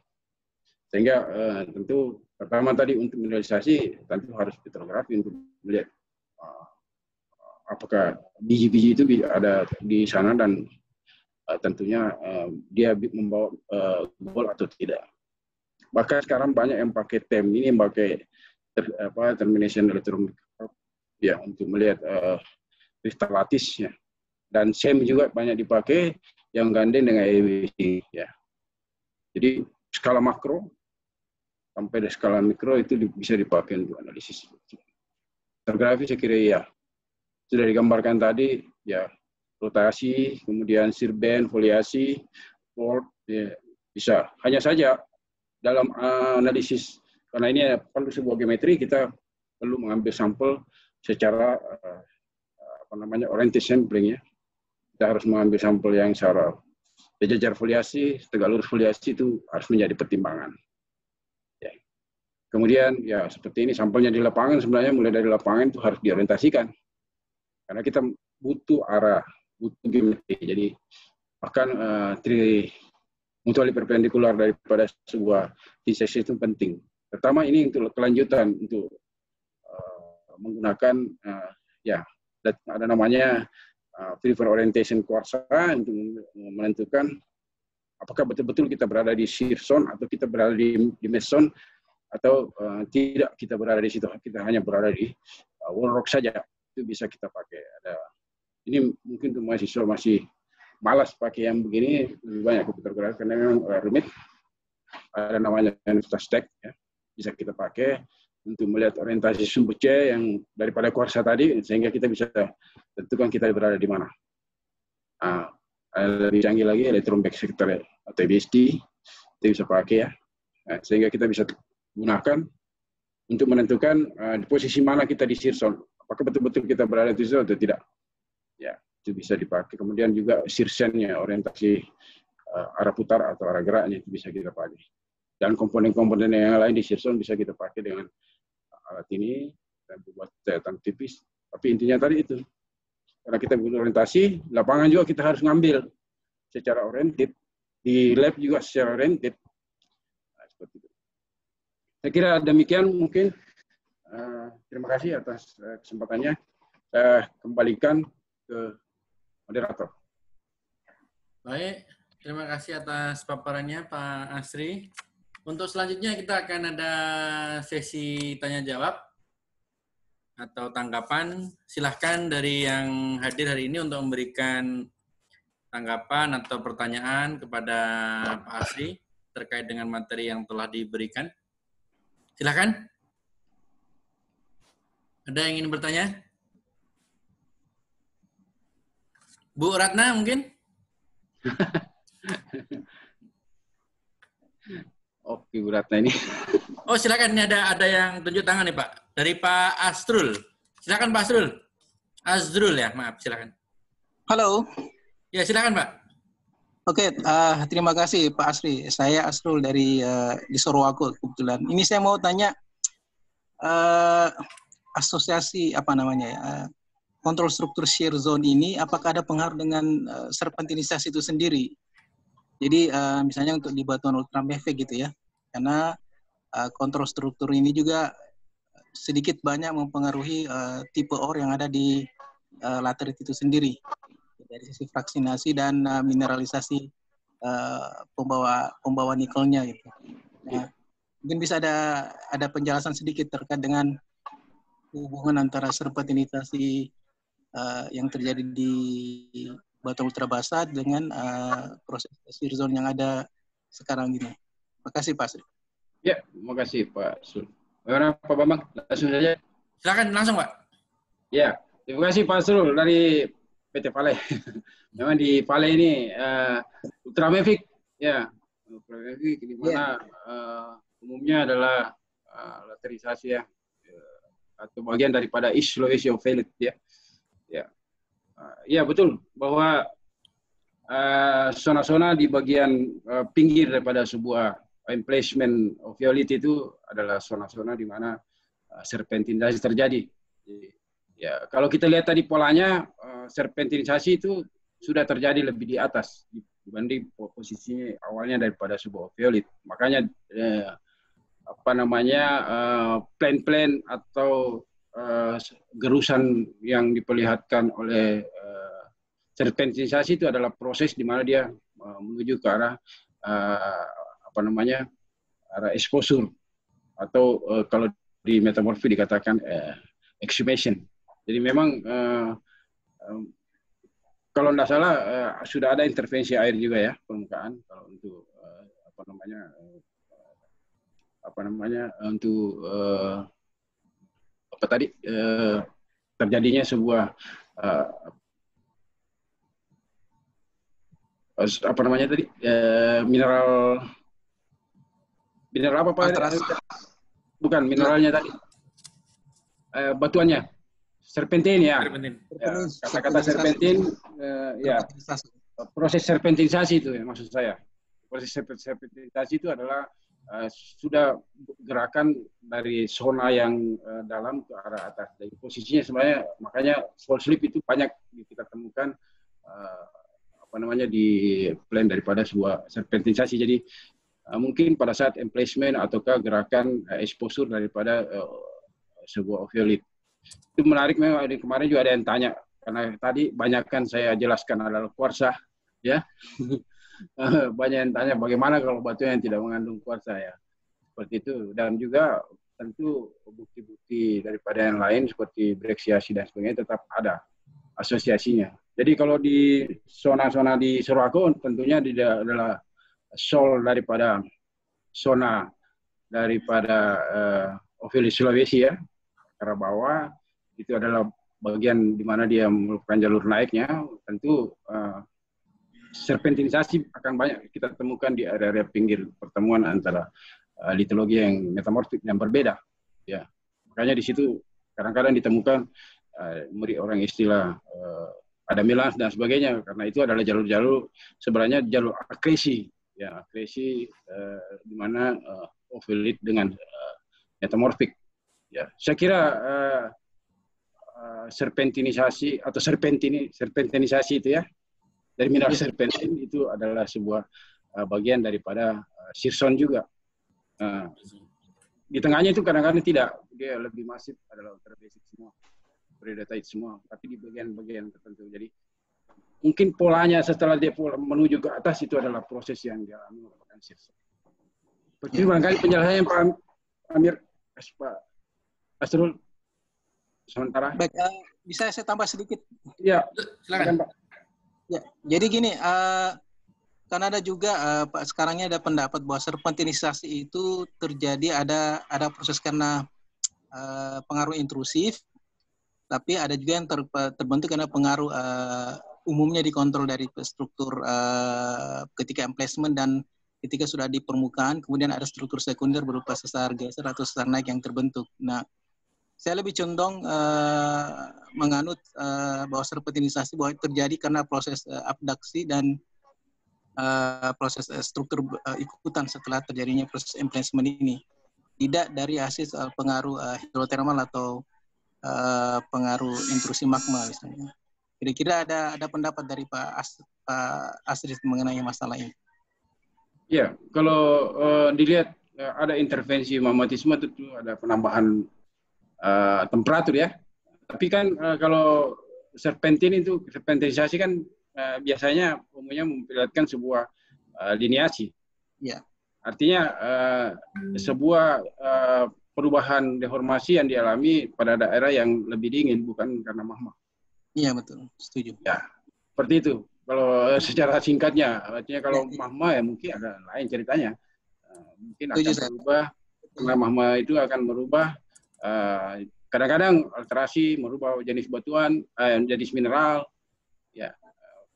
Sehingga tentu Pertama tadi untuk mineralisasi tentu harus petrografi untuk melihat apakah biji-biji itu ada di sana dan tentunya dia membawa gol atau tidak. Bahkan sekarang banyak yang pakai TEM ini, yang pakai termination electron ya untuk melihat kristal latisnya. Dan SEM juga banyak dipakai yang gandeng dengan EWC ya. Jadi skala makro sampai di skala mikro itu bisa dipakai untuk analisis. Petrografi saya kira ya sudah digambarkan tadi ya, rotasi, kemudian sirben, foliasi, port, ya, bisa. Hanya saja dalam analisis, karena ini perlu sebuah geometri, kita perlu mengambil sampel secara orientation sampling ya. Kita harus mengambil sampel yang secara sejajar foliasi, tegak lurus foliasi itu harus menjadi pertimbangan. Ya. Kemudian ya seperti ini sampelnya di lapangan, sebenarnya mulai dari lapangan itu harus diorientasikan. Karena kita butuh arah, butuh geometri. Jadi bahkan mutually perpendikular daripada sebuah T-section itu penting. Pertama ini untuk kelanjutan, untuk menggunakan ya ada namanya prefer orientation kuarsa untuk menentukan apakah betul-betul kita berada di shear zone atau kita berada di meson atau tidak kita berada di situ, kita hanya berada di wall rock saja. Itu bisa kita pakai. Ini mungkin untuk mahasiswa masih malas pakai yang begini, lebih banyak ke petrografi karena memang rumit. Ada namanya Universitas Tek ya, bisa kita pakai untuk melihat orientasi sumber C yang daripada kuarsa tadi, sehingga kita bisa tentukan kita berada di mana. Lebih canggih lagi elektron backscatter atau BSD kita bisa pakai ya, sehingga kita bisa gunakan untuk menentukan di posisi mana kita di shear zone, apakah betul-betul kita berada di shear zone atau tidak. Ya, itu bisa dipakai. Kemudian juga shear nya, orientasi arah putar atau arah geraknya itu bisa kita pakai. Dan komponen-komponen yang lain di shear zone bisa kita pakai dengan alat ini dan buat catatan tipis. Tapi intinya tadi itu, karena kita butuh orientasi, lapangan juga kita harus ngambil secara oriented, di lab juga secara oriented. Nah, seperti itu. Saya kira demikian mungkin. Terima kasih atas kesempatannya. Saya kembalikan ke moderator. Baik, terima kasih atas paparannya Pak Asri. Untuk selanjutnya kita akan ada sesi tanya jawab atau tanggapan. Silahkan dari yang hadir hari ini untuk memberikan tanggapan atau pertanyaan kepada Pak Asri terkait dengan materi yang telah diberikan. Silahkan. Ada yang ingin bertanya? Bu Ratna mungkin? Oke, Bu Ratna ini. Oh, silakan, ini ada yang tunjuk tangan nih Pak. Dari Pak Asrul. Silakan Pak Asrul. Azrul ya, maaf, silakan. Halo. Ya, silakan Pak. Oke, terima kasih Pak Asri. Saya Asrul dari di Sorowako kebetulan. Ini saya mau tanya asosiasi apa namanya ya, kontrol struktur shear zone ini apakah ada pengaruh dengan serpentinisasi itu sendiri? Jadi misalnya untuk di batuan ultramefik gitu ya, karena kontrol struktur ini juga sedikit banyak mempengaruhi tipe ore yang ada di laterit itu sendiri dari sisi fraksinasi dan mineralisasi pembawa nikelnya gitu. Nah, mungkin bisa ada penjelasan sedikit terkait dengan hubungan antara serpentinisasi yang terjadi di batu ultrabasa dengan proses shear zone yang ada sekarang ini. Terima kasih Pak Sri. Ya, terima kasih Pak Sul. Bagaimana Pak Bambang? Langsung saja. Silakan langsung Pak. Ya, terima kasih Pak Sul dari PT Vale. Memang di Vale ini ultramefik, ya, ultramefik di mana umumnya adalah laterisasi ya, atau bagian daripada East Sulawesi Valley ya. Ya betul bahwa zona-zona di bagian pinggir daripada sebuah emplacement of violet itu adalah zona-zona di mana serpentinisasi terjadi. Ya, kalau kita lihat tadi polanya, serpentinisasi itu sudah terjadi lebih di atas dibanding posisinya awalnya daripada sebuah violet. Makanya plan-plan atau gerusan yang diperlihatkan oleh serpentinisasi itu adalah proses di mana dia menuju ke arah arah exposure atau kalau di metamorfi dikatakan exhumation. Jadi memang kalau tidak salah sudah ada intervensi air juga ya permukaan kalau untuk terjadinya sebuah mineral apa Pak? Bukan mineralnya tadi. Batuannya. Serpentin ya. Kata-kata serpentin ya. Proses serpentinisasi itu ya maksud saya. Proses serpentinisasi itu adalah sudah gerakan dari zona yang dalam ke arah atas. Dari posisinya sebenarnya makanya fall slip itu banyak kita temukan di plan daripada sebuah serpentinisasi. Jadi mungkin pada saat emplacement ataukah gerakan exposure daripada sebuah ophiolite. Itu menarik memang. Kemarin juga ada yang tanya karena tadi banyakkan saya jelaskan adalah kuarsa ya. Banyak yang tanya bagaimana kalau batu yang tidak mengandung kuarsa ya. Seperti itu. Dan juga tentu bukti-bukti daripada yang lain seperti breksiasi dan sebagainya tetap ada asosiasinya. Jadi kalau di zona-zona di Sorako tentunya adalah sol daripada zona daripada ophiolite Sulawesi ya. Karena bawah itu adalah bagian di mana dia merupakan jalur naiknya. Tentu serpentinisasi akan banyak kita temukan di area-area pinggir pertemuan antara litologi yang metamorfik yang berbeda. Ya, makanya di situ kadang-kadang ditemukan orang istilah ada milans dan sebagainya karena itu adalah jalur-jalur sebenarnya jalur akresi ya akresi di mana ophiolite dengan metamorfik. Ya, saya kira serpentinisasi atau serpentinisasi itu ya dari mineral serpentin itu adalah sebuah bagian daripada sirson juga. Di tengahnya itu kadang-kadang tidak, dia lebih masif adalah ultra basic semua, predatite semua, tapi di bagian-bagian tertentu. Jadi mungkin polanya setelah dia menuju ke atas itu adalah proses yang dialami oleh sirson. Seperti barangkali penjelasannya Pak Amir, Pak Asrul, sementara. Baik, bisa saya tambah sedikit? Ya, silakan Pak. Ya, jadi gini, kan ada juga Pak sekarangnya ada pendapat bahwa serpentinisasi itu terjadi ada proses karena pengaruh intrusif, tapi ada juga yang terbentuk karena pengaruh umumnya dikontrol dari struktur ketika emplacement dan ketika sudah di permukaan, kemudian ada struktur sekunder berupa sesar geser atau sesar naik yang terbentuk. Nah, saya lebih condong menganut bahwa serpentinisasi bahwa terjadi karena proses abduksi dan proses struktur ikutan setelah terjadinya proses emplacement ini. Tidak dari hasil pengaruh hidrotermal atau pengaruh intrusi magma misalnya. Kira-kira ada pendapat dari Pak Asri mengenai masalah ini? Ya, kalau dilihat ada intervensi magmatisme tentu ada penambahan temperatur ya. Tapi kan kalau serpentinisasi kan biasanya umumnya memperlihatkan sebuah liniasi. Ya. Artinya sebuah perubahan deformasi yang dialami pada daerah yang lebih dingin bukan karena magma. Iya betul, setuju. Ya, seperti itu. Kalau secara singkatnya, artinya kalau magma ya mungkin ada lain ceritanya. Mungkin akan berubah karena magma itu akan merubah. Kadang-kadang alterasi merubah jenis batuan, jenis mineral, ya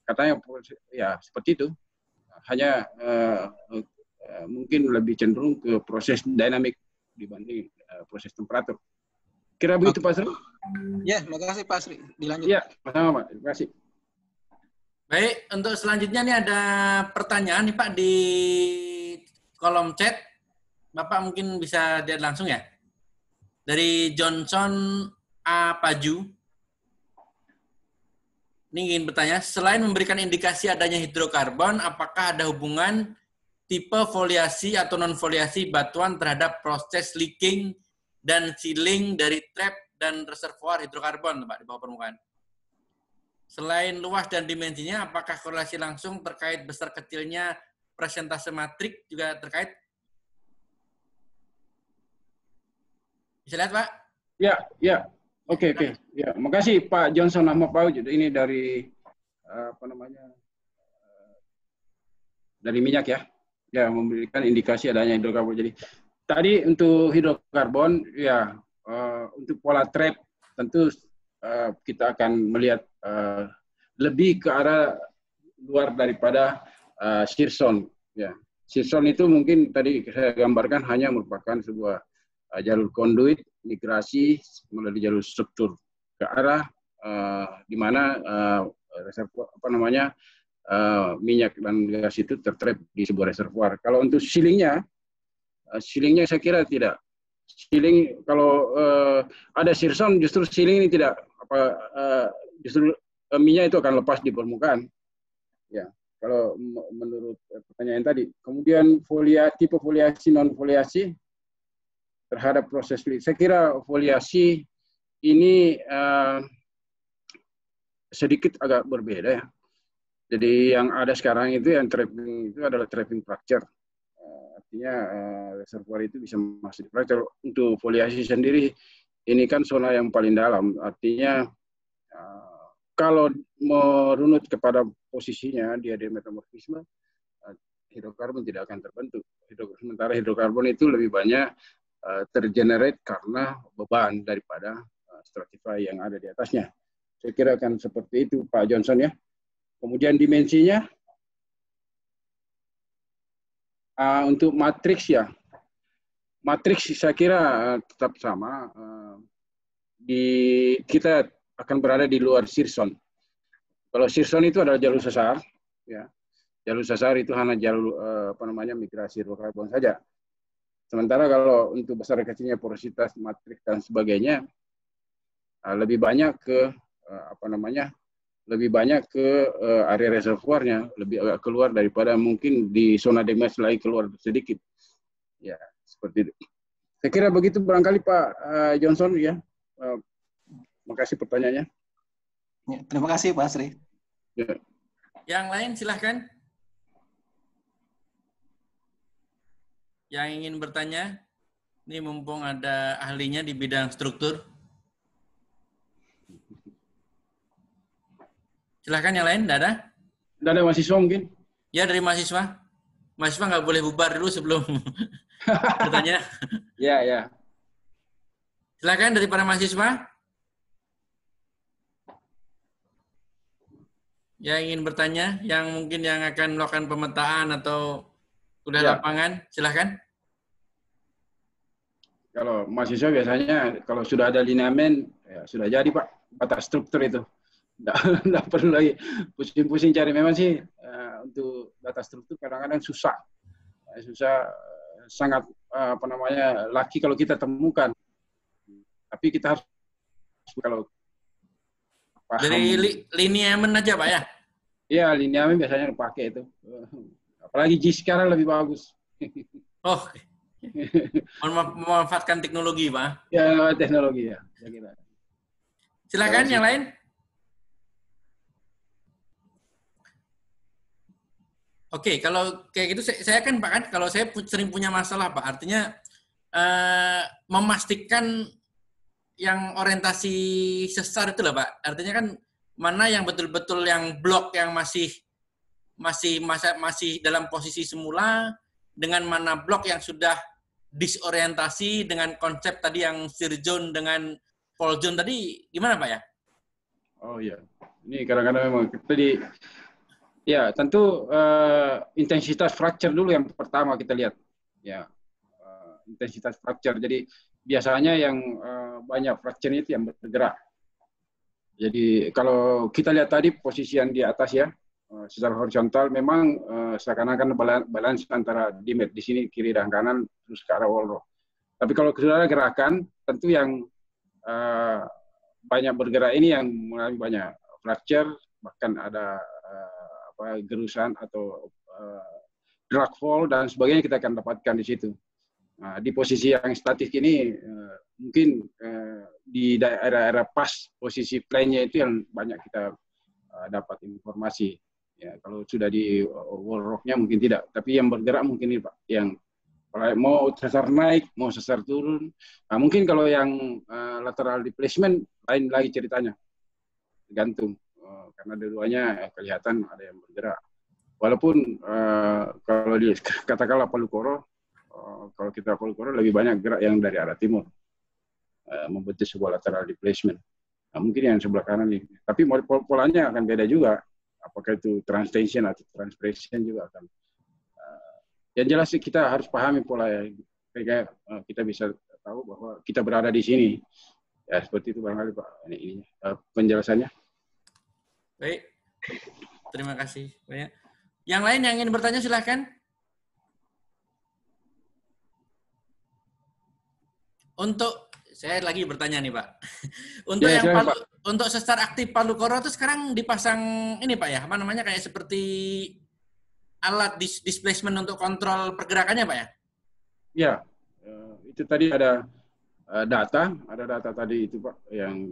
katanya ya seperti itu. Hanya mungkin lebih cenderung ke proses dinamik dibanding proses temperatur. Kira begitu Pak Sri? Ya, makasih Pak Sri. Dilanjut. Ya, sama Pak. Terima kasih. Baik, untuk selanjutnya nih ada pertanyaan nih Pak di kolom chat. Bapak mungkin bisa lihat langsung ya. Dari Johnson A. Paju. Ini ingin bertanya, selain memberikan indikasi adanya hidrokarbon, apakah ada hubungan tipe foliasi atau non-foliasi batuan terhadap proses leaking dan sealing dari trap dan reservoir hidrokarbon, Pak, di bawah permukaan. Selain luas dan dimensinya, apakah korelasi langsung terkait besar kecilnya presentase matrik juga terkait? Bisa lihat, Pak? Ya, ya. Oke, oke. Ya, makasih Pak Johnson sama Pak Ujud. Ini dari apa namanya? Dari minyak ya. Ya, memberikan indikasi adanya hidrokarbon. Jadi tadi untuk hidrokarbon ya untuk pola trap tentu kita akan melihat lebih ke arah luar daripada shear zone ya. Shear zone itu mungkin tadi saya gambarkan hanya merupakan sebuah jalur konduit migrasi melalui jalur struktur ke arah di mana reservoir apa namanya minyak dan gas itu tertrap di sebuah reservoir. Kalau untuk sealingnya saya kira tidak. Sealing kalau ada shear zone justru sealing ini tidak justru minyak itu akan lepas di permukaan. Ya, kalau menurut pertanyaan tadi. Kemudian tipe foliasi non foliasi terhadap proses leak. Saya kira foliasi ini sedikit agak berbeda ya. Jadi yang ada sekarang itu yang trapping itu adalah trapping fracture. Artinya reservoir itu bisa masuk fracture. Untuk foliasi sendiri ini kan zona yang paling dalam. Artinya kalau merunut kepada posisinya dia di metamorfisme, hidrokarbon tidak akan terbentuk. Sementara hidrokarbon itu lebih banyak tergenerate karena beban daripada stratify yang ada di atasnya. Saya kira akan seperti itu Pak Johnson ya. Kemudian dimensinya untuk matriks ya. Matriks saya kira tetap sama. Kita akan berada di luar shear zone. Kalau shear zone itu adalah jalur sesar ya. Jalur sesar itu hanya jalur migrasi hidrokarbon saja. Sementara kalau untuk besar kecilnya porositas, matriks dan sebagainya lebih banyak ke lebih banyak ke area reservoirnya, lebih agak keluar daripada mungkin di zona damage lagi keluar sedikit. Ya, seperti itu. Saya kira begitu barangkali Pak Johnson ya. Makasih pertanyaannya. Ya, terima kasih Pak Asri. Ya. Yang lain silahkan. Yang ingin bertanya, ini mumpung ada ahlinya di bidang struktur. Silahkan yang lain, tidak ada? Tidak ada mahasiswa mungkin? Ya, dari mahasiswa. Mahasiswa nggak boleh bubar dulu sebelum bertanya. Ya, ya. Silahkan dari para mahasiswa. Yang ingin bertanya, yang mungkin yang akan melakukan pemetaan atau kuliah lapangan, silahkan. Kalau mahasiswa biasanya kalau sudah ada lineamen, ya sudah jadi Pak, batas struktur itu. Nggak perlu lagi pusing-pusing cari. Memang sih untuk data struktur kadang-kadang susah, sangat laki kalau kita temukan. Tapi kita harus kalau paham. Dari lineamen aja Pak ya? Iya, lineamen biasanya dipakai itu. Apalagi JIS sekarang lebih bagus. Oh, memanfaatkan teknologi Pak? Ya, teknologi ya. Silakan yang lain. Oke, kalau kayak gitu saya kan Pak kan kalau saya sering punya masalah Pak, artinya memastikan yang orientasi sesar itu lah Pak. Artinya kan mana yang betul-betul yang blok yang masih dalam posisi semula dengan mana blok yang sudah disorientasi dengan konsep tadi yang shear zone dengan fault zone tadi gimana Pak ya? Oh iya, ini kadang-kadang memang tadi ya tentu intensitas fracture dulu yang pertama kita lihat ya intensitas fracture. Jadi biasanya yang banyak fracture itu yang bergerak. Jadi kalau kita lihat tadi posisi yang di atas ya secara horizontal memang seakan-akan balance antara dimet di sini kiri dan kanan terus ke arah wall rock. Tapi kalau saudara gerakan tentu yang banyak bergerak ini yang mengalami banyak fracture, bahkan ada gerusan atau dragfall dan sebagainya kita akan dapatkan di situ. Nah, di posisi yang statis ini mungkin di daerah-daerah pas posisi plane-nya itu yang banyak kita dapat informasi. Ya, kalau sudah di wall rock-nya mungkin tidak, tapi yang bergerak mungkin ini Pak, yang mau sesar naik, mau sesar turun. Nah, mungkin kalau yang lateral displacement lain lagi ceritanya, tergantung karena dua-duanya kelihatan ada yang bergerak. Walaupun kalau di katakanlah Palu Koro, kalau kita Palu Koro lebih banyak gerak yang dari arah timur, membentuk sebuah lateral displacement. Nah, mungkin yang sebelah kanan ini, tapi polanya akan beda juga. Apakah itu transtension atau transpression juga akan. Yang jelas sih kita harus pahami pola ya. Kita bisa tahu bahwa kita berada di sini. Ya seperti itu barangkali Pak. Ini penjelasannya. Baik, terima kasih banyak. Yang lain yang ingin bertanya silahkan. Untuk saya lagi bertanya nih Pak. Untuk ya, yang Pak. Untuk sesar aktif Palu Koro itu sekarang dipasang ini Pak ya, apa namanya kayak seperti alat displacement untuk kontrol pergerakannya Pak ya? Ya, itu tadi ada data tadi itu Pak yang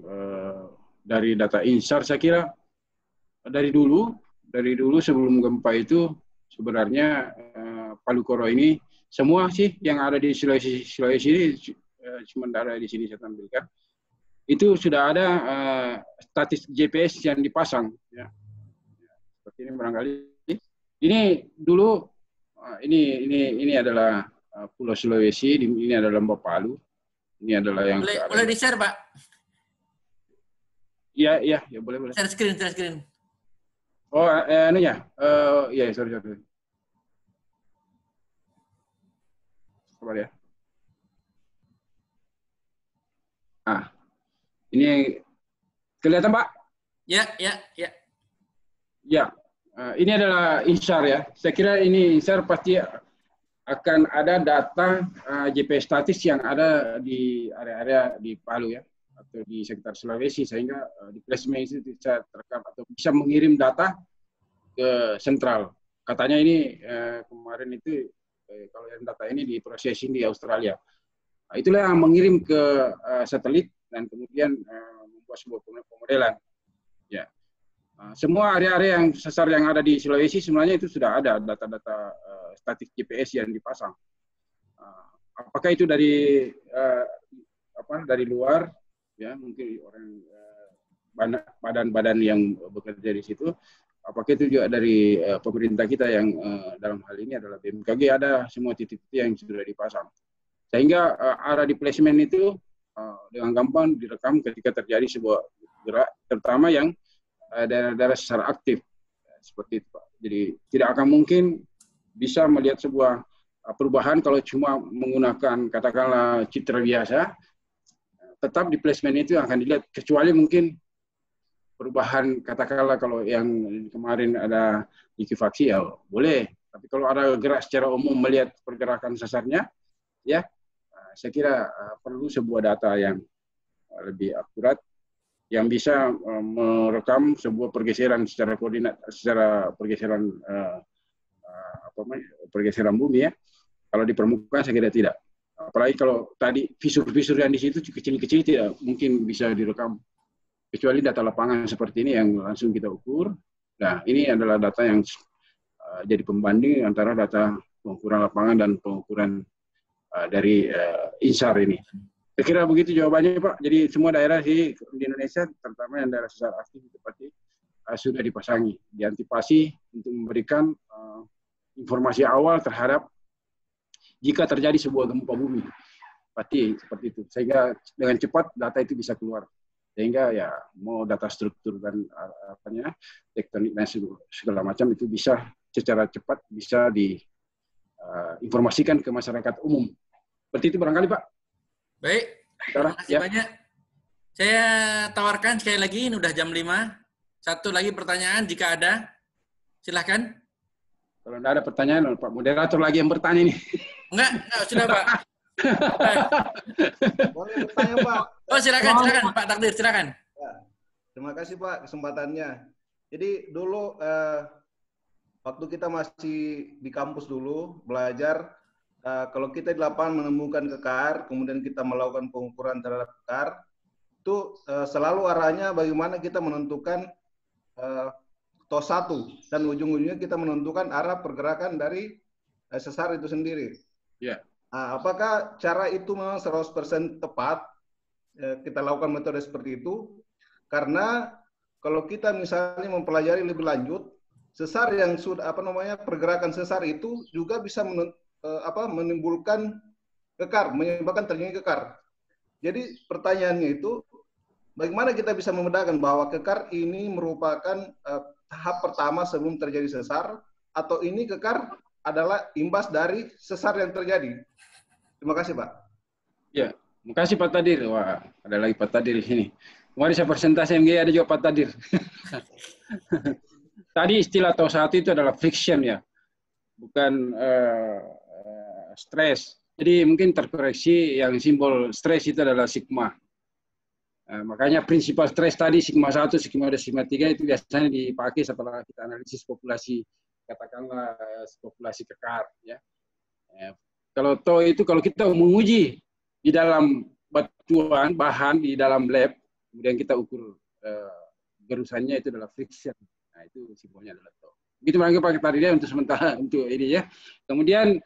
dari data INSAR saya kira dari dulu sebelum gempa itu sebenarnya Palu Koro ini semua sih yang ada di Sulawesi ini sementara di sini saya tampilkan itu sudah ada statis GPS yang dipasang ya. Seperti ini barangkali ini dulu ini adalah Pulau Sulawesi, ini adalah Lembah Palu, ini adalah yang boleh di share Pak? Iya boleh. Share screen. Oh, anunya. Iya, sorry. Sabar ya. Ini kelihatan, Pak? Ya. Ya. Ini adalah INSAR ya. Saya kira ini INSAR pasti akan ada data GPS statis yang ada di area-area di Palu ya, atau di sekitar Sulawesi, sehingga di placement itu bisa terekam atau bisa mengirim data ke sentral. Katanya ini kemarin itu kalau yang data ini diprosesing di Australia. Nah, itulah yang mengirim ke satelit dan kemudian membuat sebuah pemodelan. Ya, semua area-area yang sesar yang ada di Sulawesi sebenarnya itu sudah ada data-data statik GPS yang dipasang. Apakah itu dari dari luar? Ya, mungkin orang badan-badan yang bekerja di situ. Apakah itu juga dari pemerintah kita yang dalam hal ini adalah BMKG, ada semua titik-titik yang sudah dipasang. Sehingga arah displacement itu dengan gampang direkam ketika terjadi sebuah gerak, terutama yang daerah-daerah secara aktif. Seperti itu Pak. Jadi tidak akan mungkin bisa melihat sebuah perubahan kalau cuma menggunakan katakanlah citra biasa. Tetap displacement itu akan dilihat, kecuali mungkin perubahan katakanlah kalau yang kemarin ada likuifaksi ya boleh, tapi kalau ada gerak secara umum melihat pergerakan sesarnya ya saya kira perlu sebuah data yang lebih akurat yang bisa merekam sebuah pergeseran secara koordinat, secara pergeseran pergeseran bumi ya. Kalau di permukaan saya kira tidak. Apalagi kalau tadi visur-visur yang di situ kecil-kecil tidak mungkin bisa direkam. Kecuali data lapangan seperti ini yang langsung kita ukur. Nah, ini adalah data yang jadi pembanding antara data pengukuran lapangan dan pengukuran dari INSAR ini. Saya kira begitu jawabannya Pak. Jadi semua daerah di Indonesia, terutama yang daerah sesar aktif itu pasti sudah dipasangi, diantisipasi untuk memberikan informasi awal terhadap jika terjadi sebuah gempa bumi. Pasti seperti itu. Sehingga dengan cepat data itu bisa keluar. Sehingga ya mau data struktur dan tektonik dan segala macam itu bisa secara cepat bisa diinformasikan ke masyarakat umum. Seperti itu barangkali Pak. Baik, terima kasih banyak. Saya tawarkan sekali lagi, ini udah jam 5. Satu lagi pertanyaan jika ada. Silahkan. Kalau tidak ada pertanyaan, Pak Moderator lagi yang bertanya nih. Enggak, sudah Pak. Boleh bertanya Pak. Oh silakan Pak Takdir, silakan. Ya, terima kasih Pak kesempatannya. Jadi dulu waktu kita masih di kampus dulu belajar, kalau kita di lapangan menemukan kekar, kemudian kita melakukan pengukuran terhadap kekar, itu selalu arahnya bagaimana kita menentukan tos 1 dan ujung-ujungnya kita menentukan arah pergerakan dari sesar itu sendiri. Ya. Apakah cara itu memang 100% tepat? Kita lakukan metode seperti itu karena kalau kita misalnya mempelajari lebih lanjut, sesar yang sudah pergerakan sesar itu juga bisa menimbulkan kekar, menyebabkan terjadinya kekar. Jadi pertanyaannya itu, bagaimana kita bisa membedakan bahwa kekar ini merupakan tahap pertama sebelum terjadi sesar, atau ini kekar adalah imbas dari sesar yang terjadi? Terima kasih, Pak. Ya, terima kasih Pak Tadir. Wah, ada lagi Pak Tadir di sini. Kemarin saya presentasi MG ada juga Pak Tadir. Tadi istilah tos 1 itu adalah friction ya, bukan stres. Jadi mungkin terkoreksi yang simbol stres itu adalah sigma. Makanya prinsipal stres tadi sigma 1, sigma 2, sigma 3 itu biasanya dipakai setelah kita analisis populasi, katakanlah populasi kekar. Ya. Kalau TO itu kalau kita menguji di dalam batuan, bahan di dalam lab, kemudian kita ukur gerusannya itu adalah friction. Nah, itu simbolnya adalah TO. Begitu mereka pakai tadi dia untuk sementara untuk ini ya. Kemudian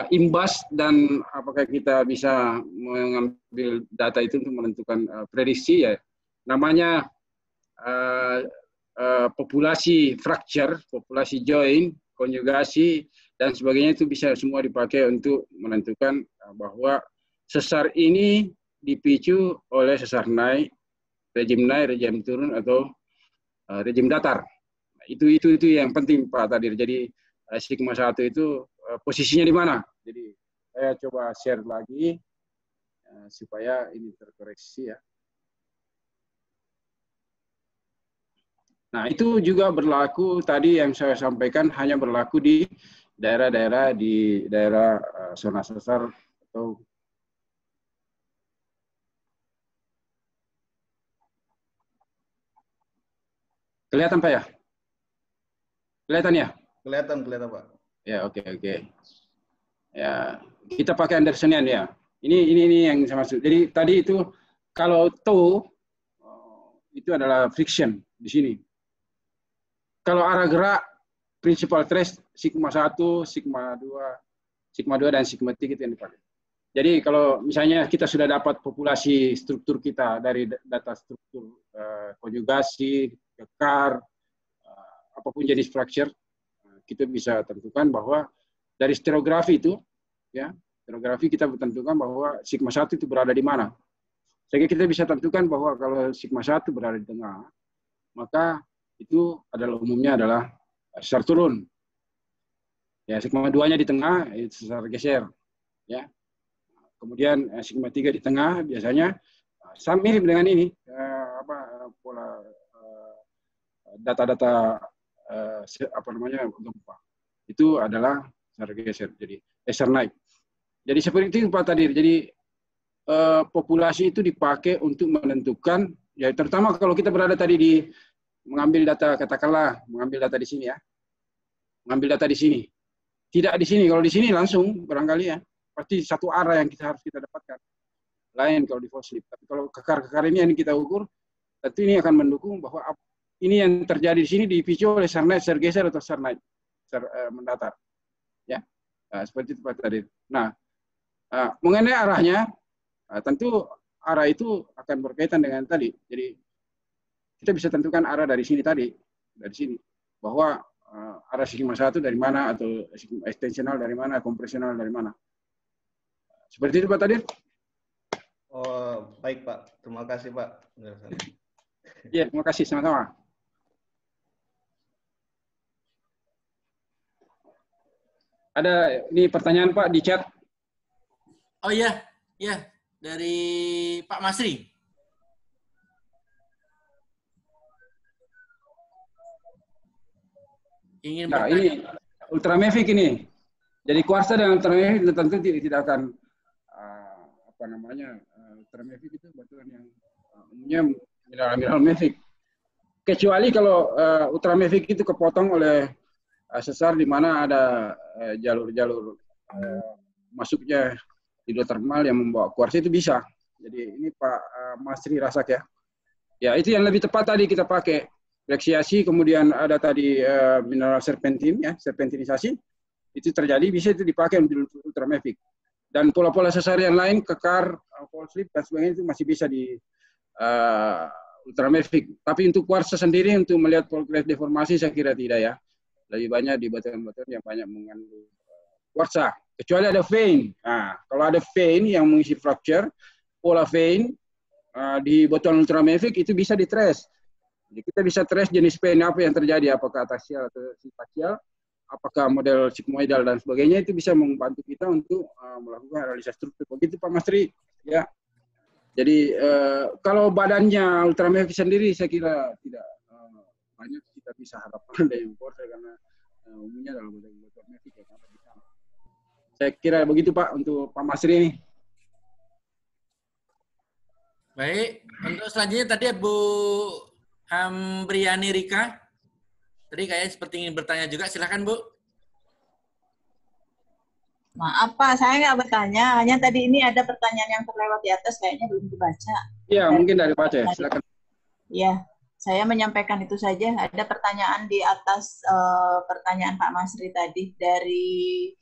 imbas dan apakah kita bisa mengambil data itu untuk menentukan prediksi ya. Namanya populasi fracture, populasi join, konjugasi dan sebagainya itu bisa semua dipakai untuk menentukan bahwa sesar ini dipicu oleh sesar naik, rejim turun atau rejim datar. Itu yang penting Pak Tadir. Jadi sigma 1 itu posisinya di mana. Jadi saya coba share lagi supaya ini terkoreksi ya. Nah, itu juga berlaku tadi yang saya sampaikan hanya berlaku di daerah-daerah zona sesar atau kelihatan Pak ya? Kelihatan ya? Kelihatan Pak. Ya, oke. Ya, kita pakai Andersonian ya. Ini yang saya maksud. Jadi tadi itu kalau TO itu adalah friction di sini. Kalau arah gerak principal stress sigma 1, sigma 2 dan sigma 3 itu yang dipakai. Jadi kalau misalnya kita sudah dapat populasi struktur kita dari data struktur konjugasi, kekar, apapun jenis fracture, kita bisa tentukan bahwa dari stereografi itu, ya, stereografi kita tentukan bahwa sigma 1 itu berada di mana. Sehingga kita bisa tentukan bahwa kalau sigma 1 berada di tengah, maka itu adalah umumnya adalah sesar turun. Ya, sigma 2-nya di tengah, itu sesar geser. Ya. Kemudian sigma 3 di tengah biasanya sama mirip dengan ini, pola data-data gempa. Itu adalah sesar geser, jadi sesar naik. Jadi seperti itu Pak Tadir. Jadi populasi itu dipakai untuk menentukan, ya terutama kalau kita berada tadi di mengambil data, katakanlah mengambil data di sini ya, mengambil data di sini, tidak di sini. Kalau di sini langsung barangkali ya, pasti satu arah yang kita harus kita dapatkan. Lain kalau di false slip. Tapi kalau kekar-kekar ini yang kita ukur, tentu ini akan mendukung bahwa ini yang terjadi di sini dipicu oleh sesar naik, sesar geser atau sesar naik, sesar mendatar. Ya, seperti itu Pak Tadir. Nah, mengenai arahnya, tentu arah itu akan berkaitan dengan tadi. Jadi kita bisa tentukan arah dari sini tadi, dari sini, bahwa arah sigma 1 dari mana atau ekstensional dari mana, kompresional dari mana. Seperti itu Pak Tadir. Oh, baik Pak. Terima kasih Pak. Iya, terima kasih sama-sama. Ada ini pertanyaan Pak di chat. Oh iya, ya dari Pak Masri. Ingin nah, ini ultramafic ini. Jadi kuarsa dengan ultramafic tentu tidak akan ultramafic itu batuan yang umumnya mineral mafic. Kecuali kalau ultramafic itu kepotong oleh sesar di mana ada jalur-jalur masuknya hidrotermal yang membawa kuarsa itu bisa. Jadi ini Pak Masri Rasak ya. Ya itu yang lebih tepat tadi kita pakai fleksiasi, kemudian ada tadi mineral serpentin ya, serpentinisasi. Itu terjadi, bisa itu dipakai untuk ultramafic. Dan pola-pola sesar yang lain, kekar, fall slip, dan sebagainya itu masih bisa di ultramafic. Tapi untuk kuarsa sendiri, untuk melihat fault cleft deformasi, saya kira tidak ya. Lebih banyak di batuan-batuan yang banyak mengandung kuarsa. Kecuali ada vein. Nah, kalau ada vein yang mengisi fracture, pola vein di batuan ultramafic itu bisa di-trace. Jadi kita bisa trace jenis vein apa yang terjadi, apakah ataxial atau subaxial, apakah model sigmoidal dan sebagainya, itu bisa membantu kita untuk melakukan analisa struktur. Begitu Pak Masri, ya. Jadi kalau badannya ultramafic sendiri, saya kira tidak banyak kita bisa harapkan dari kuarsa karena umumnya dalam badan ultramafic ya. Saya kira begitu Pak untuk Pak Masri ini. Baik, untuk selanjutnya tadi Bu Ambriani Rika. Tadi kayaknya seperti ingin bertanya juga, silakan Bu. Maaf Pak, saya nggak bertanya. Hanya tadi ini ada pertanyaan yang terlewat di atas, kayaknya belum dibaca. Iya, mungkin dari baca ya, silakan. Iya, saya menyampaikan itu saja. Ada pertanyaan di atas pertanyaan Pak Masri tadi dari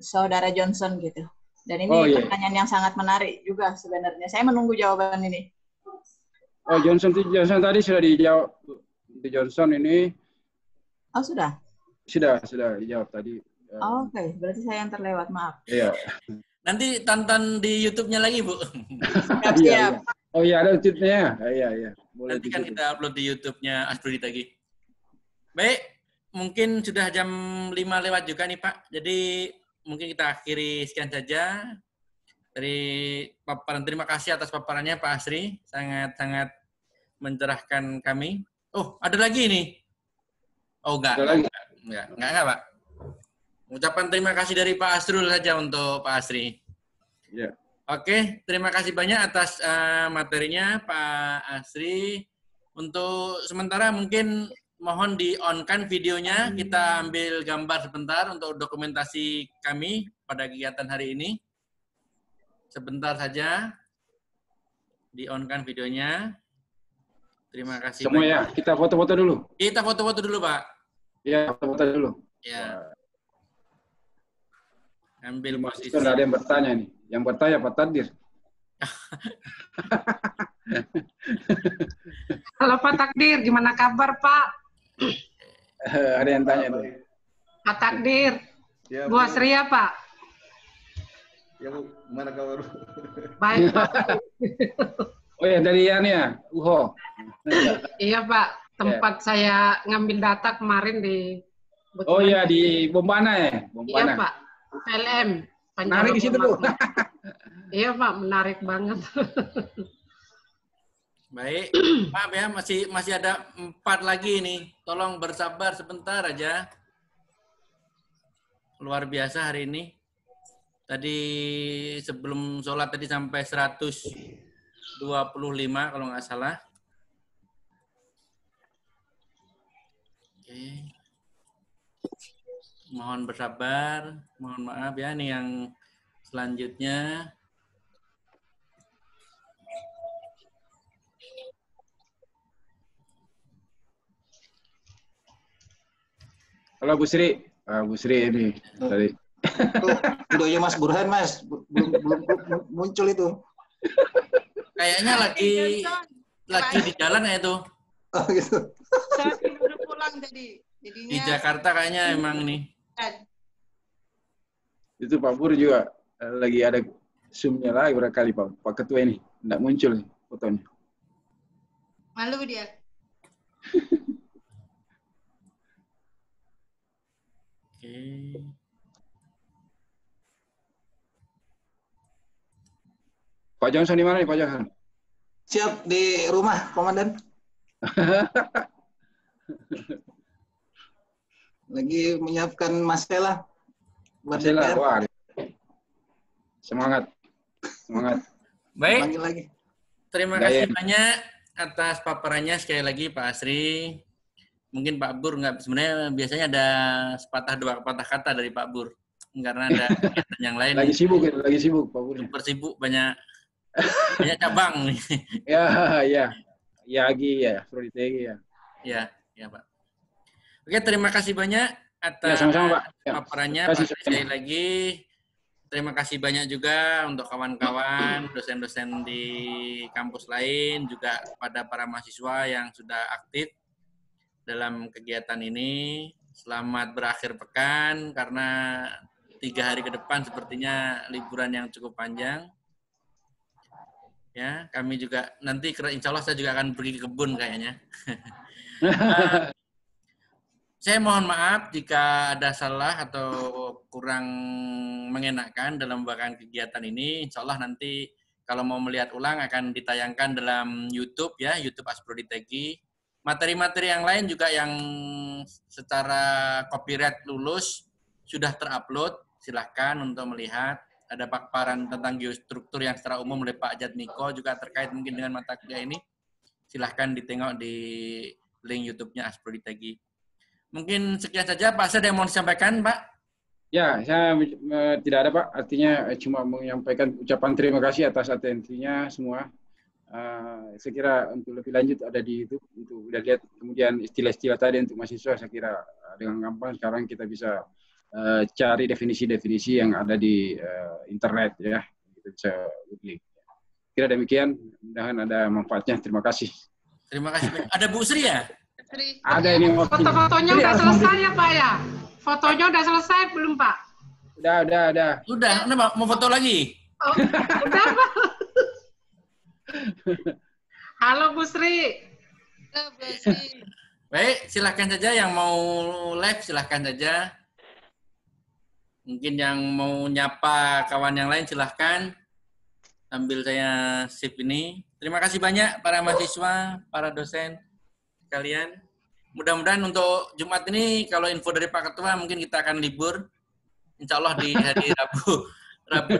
Saudara Johnson gitu. Dan ini pertanyaan yang sangat menarik juga sebenarnya. Saya menunggu jawaban ini. Oh, Johnson tadi sudah dijawab. Untuk Johnson ini. Oh, sudah? Sudah dijawab tadi. Oh, oke, berarti saya yang terlewat, maaf. Iya. Nanti tonton di YouTube-nya lagi, Bu. Siap. Iya. Oh iya, ada YouTube-nya. Iya. Boleh. Nanti kan kita upload di YouTube-nya Asprudi lagi. Baik, mungkin sudah jam 5 lewat juga nih, Pak. Jadi mungkin kita akhiri sekian saja. Dari paparan, terima kasih atas paparannya Pak Asri, sangat-sangat mencerahkan kami. Oh, ada lagi nih. Oh, enggak, Pak. Ucapan terima kasih dari Pak Asrul saja untuk Pak Asri. Ya. Oke, terima kasih banyak atas materinya Pak Asri. Untuk sementara mungkin mohon di-on-kan videonya, kita ambil gambar sebentar untuk dokumentasi kami pada kegiatan hari ini. Sebentar saja, di-on-kan videonya. Terima kasih. Semua banyak. Ya, kita foto-foto dulu. Kita foto-foto dulu, Pak. Iya, foto-foto dulu. Ya. Ambil posisi. Ada yang bertanya nih. Yang bertanya Pak Takdir. Halo Pak Takdir, gimana kabar Pak? Ada yang tanya nih. Pak Takdir, Ya, Bu Asri ya Pak? Ya Bu, gimana kabar? Baik Pak. Oh ya, dari Yan ya, Uho. Iya Pak, tempat saya ngambil data kemarin di... Oh iya, di Bombana ya? Iya Pak, PLM. Menarik di situ Bu. Iya Pak, menarik banget. Baik, Pak ya, masih ada 4 lagi nih. Tolong bersabar sebentar aja. Luar biasa hari ini. Tadi sebelum sholat tadi sampai 125 kalau nggak salah. Oke. Mohon bersabar, mohon maaf ya nih yang selanjutnya. Halo Bu Sri. Bu Sri ini tadi. Videonya Mas Burhan, Mas. Belum muncul itu. Kayaknya lagi di jalan ya itu. Oh gitu. Saya udah pulang tadi. Jadinya Di Jakarta kayaknya emang nih. Itu Pak Bur juga lagi ada Zoom-nya lagi berkali Pak Ketua ini. Nggak muncul nih fotonya. malu dia. Oke. Pak Johnson di mana nih Pak Johnson? Siap di rumah, Komandan. Lagi menyiapkan Masela. Masela, wah. Semangat. Baik. Panggil lagi. Terima kasih banyak atas paparannya sekali lagi Pak Asri. Mungkin Pak Bur nggak, sebenarnya biasanya ada sepatah dua patah kata dari Pak Bur. Karena ada kegiatan yang lain. Lagi sibuk Pak Bur. Super sibuk, banyak cabang. Ya, Yagi ya, Proditegi ya. Ya Pak. Oke, terima kasih banyak atas sama-sama, Pak. paparannya Pak. Sekali lagi terima kasih banyak juga untuk kawan-kawan dosen-dosen di kampus lain, juga pada para mahasiswa yang sudah aktif dalam kegiatan ini. Selamat berakhir pekan, karena 3 hari ke depan sepertinya liburan yang cukup panjang. Ya, kami juga nanti insya Allah saya juga akan pergi ke kebun kayaknya. Saya mohon maaf jika ada salah atau kurang mengenakan dalam membawakan kegiatan ini. Insya Allah nanti kalau mau melihat ulang akan ditayangkan dalam YouTube ya, YouTube Asproditegi. Materi-materi yang lain juga yang secara copyright lulus sudah terupload. Silahkan untuk melihat. Ada paparan tentang geostruktur yang secara umum oleh Pak Jatmiko juga terkait mungkin dengan mata kuliah ini. Silahkan ditengok di link YouTube-nya Asproditegi. Mungkin sekian saja, Pak. Ada yang mau disampaikan, Pak? Ya, saya tidak ada, Pak. Artinya cuma menyampaikan ucapan terima kasih atas atensinya semua. Saya kira untuk lebih lanjut ada di YouTube untuk lihat kemudian istilah-istilah tadi untuk mahasiswa. Saya kira dengan gampang sekarang kita bisa cari definisi-definisi yang ada di internet ya. Kita bisa googling. Kira demikian. Mudah-mudahan ada manfaatnya. Terima kasih. Terima kasih. Ada Bu Sri ya? Ada ini foto-fotonya udah selesai ya Pak ya? Fotonya udah selesai belum Pak? Udah. Udah, mau foto lagi? Oh, udah Pak. Halo Bu Sri. Halo Bu Sri. Baik, silahkan saja yang mau live, silahkan saja. Mungkin yang mau nyapa kawan yang lain silahkan. Sambil saya sip ini. Terima kasih banyak para mahasiswa, para dosen kalian. Mudah-mudahan untuk Jumat ini kalau info dari Pak Ketua mungkin kita akan libur. Insya Allah di hari Rabu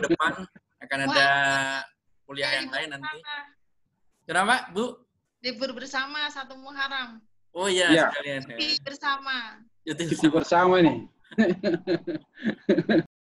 depan akan ada kuliah yang lain nanti. Kenapa, Bu? Libur bersama 1 Muharram. Oh iya, ya. Sekalian. Cuti bersama. Cuti bersama nih.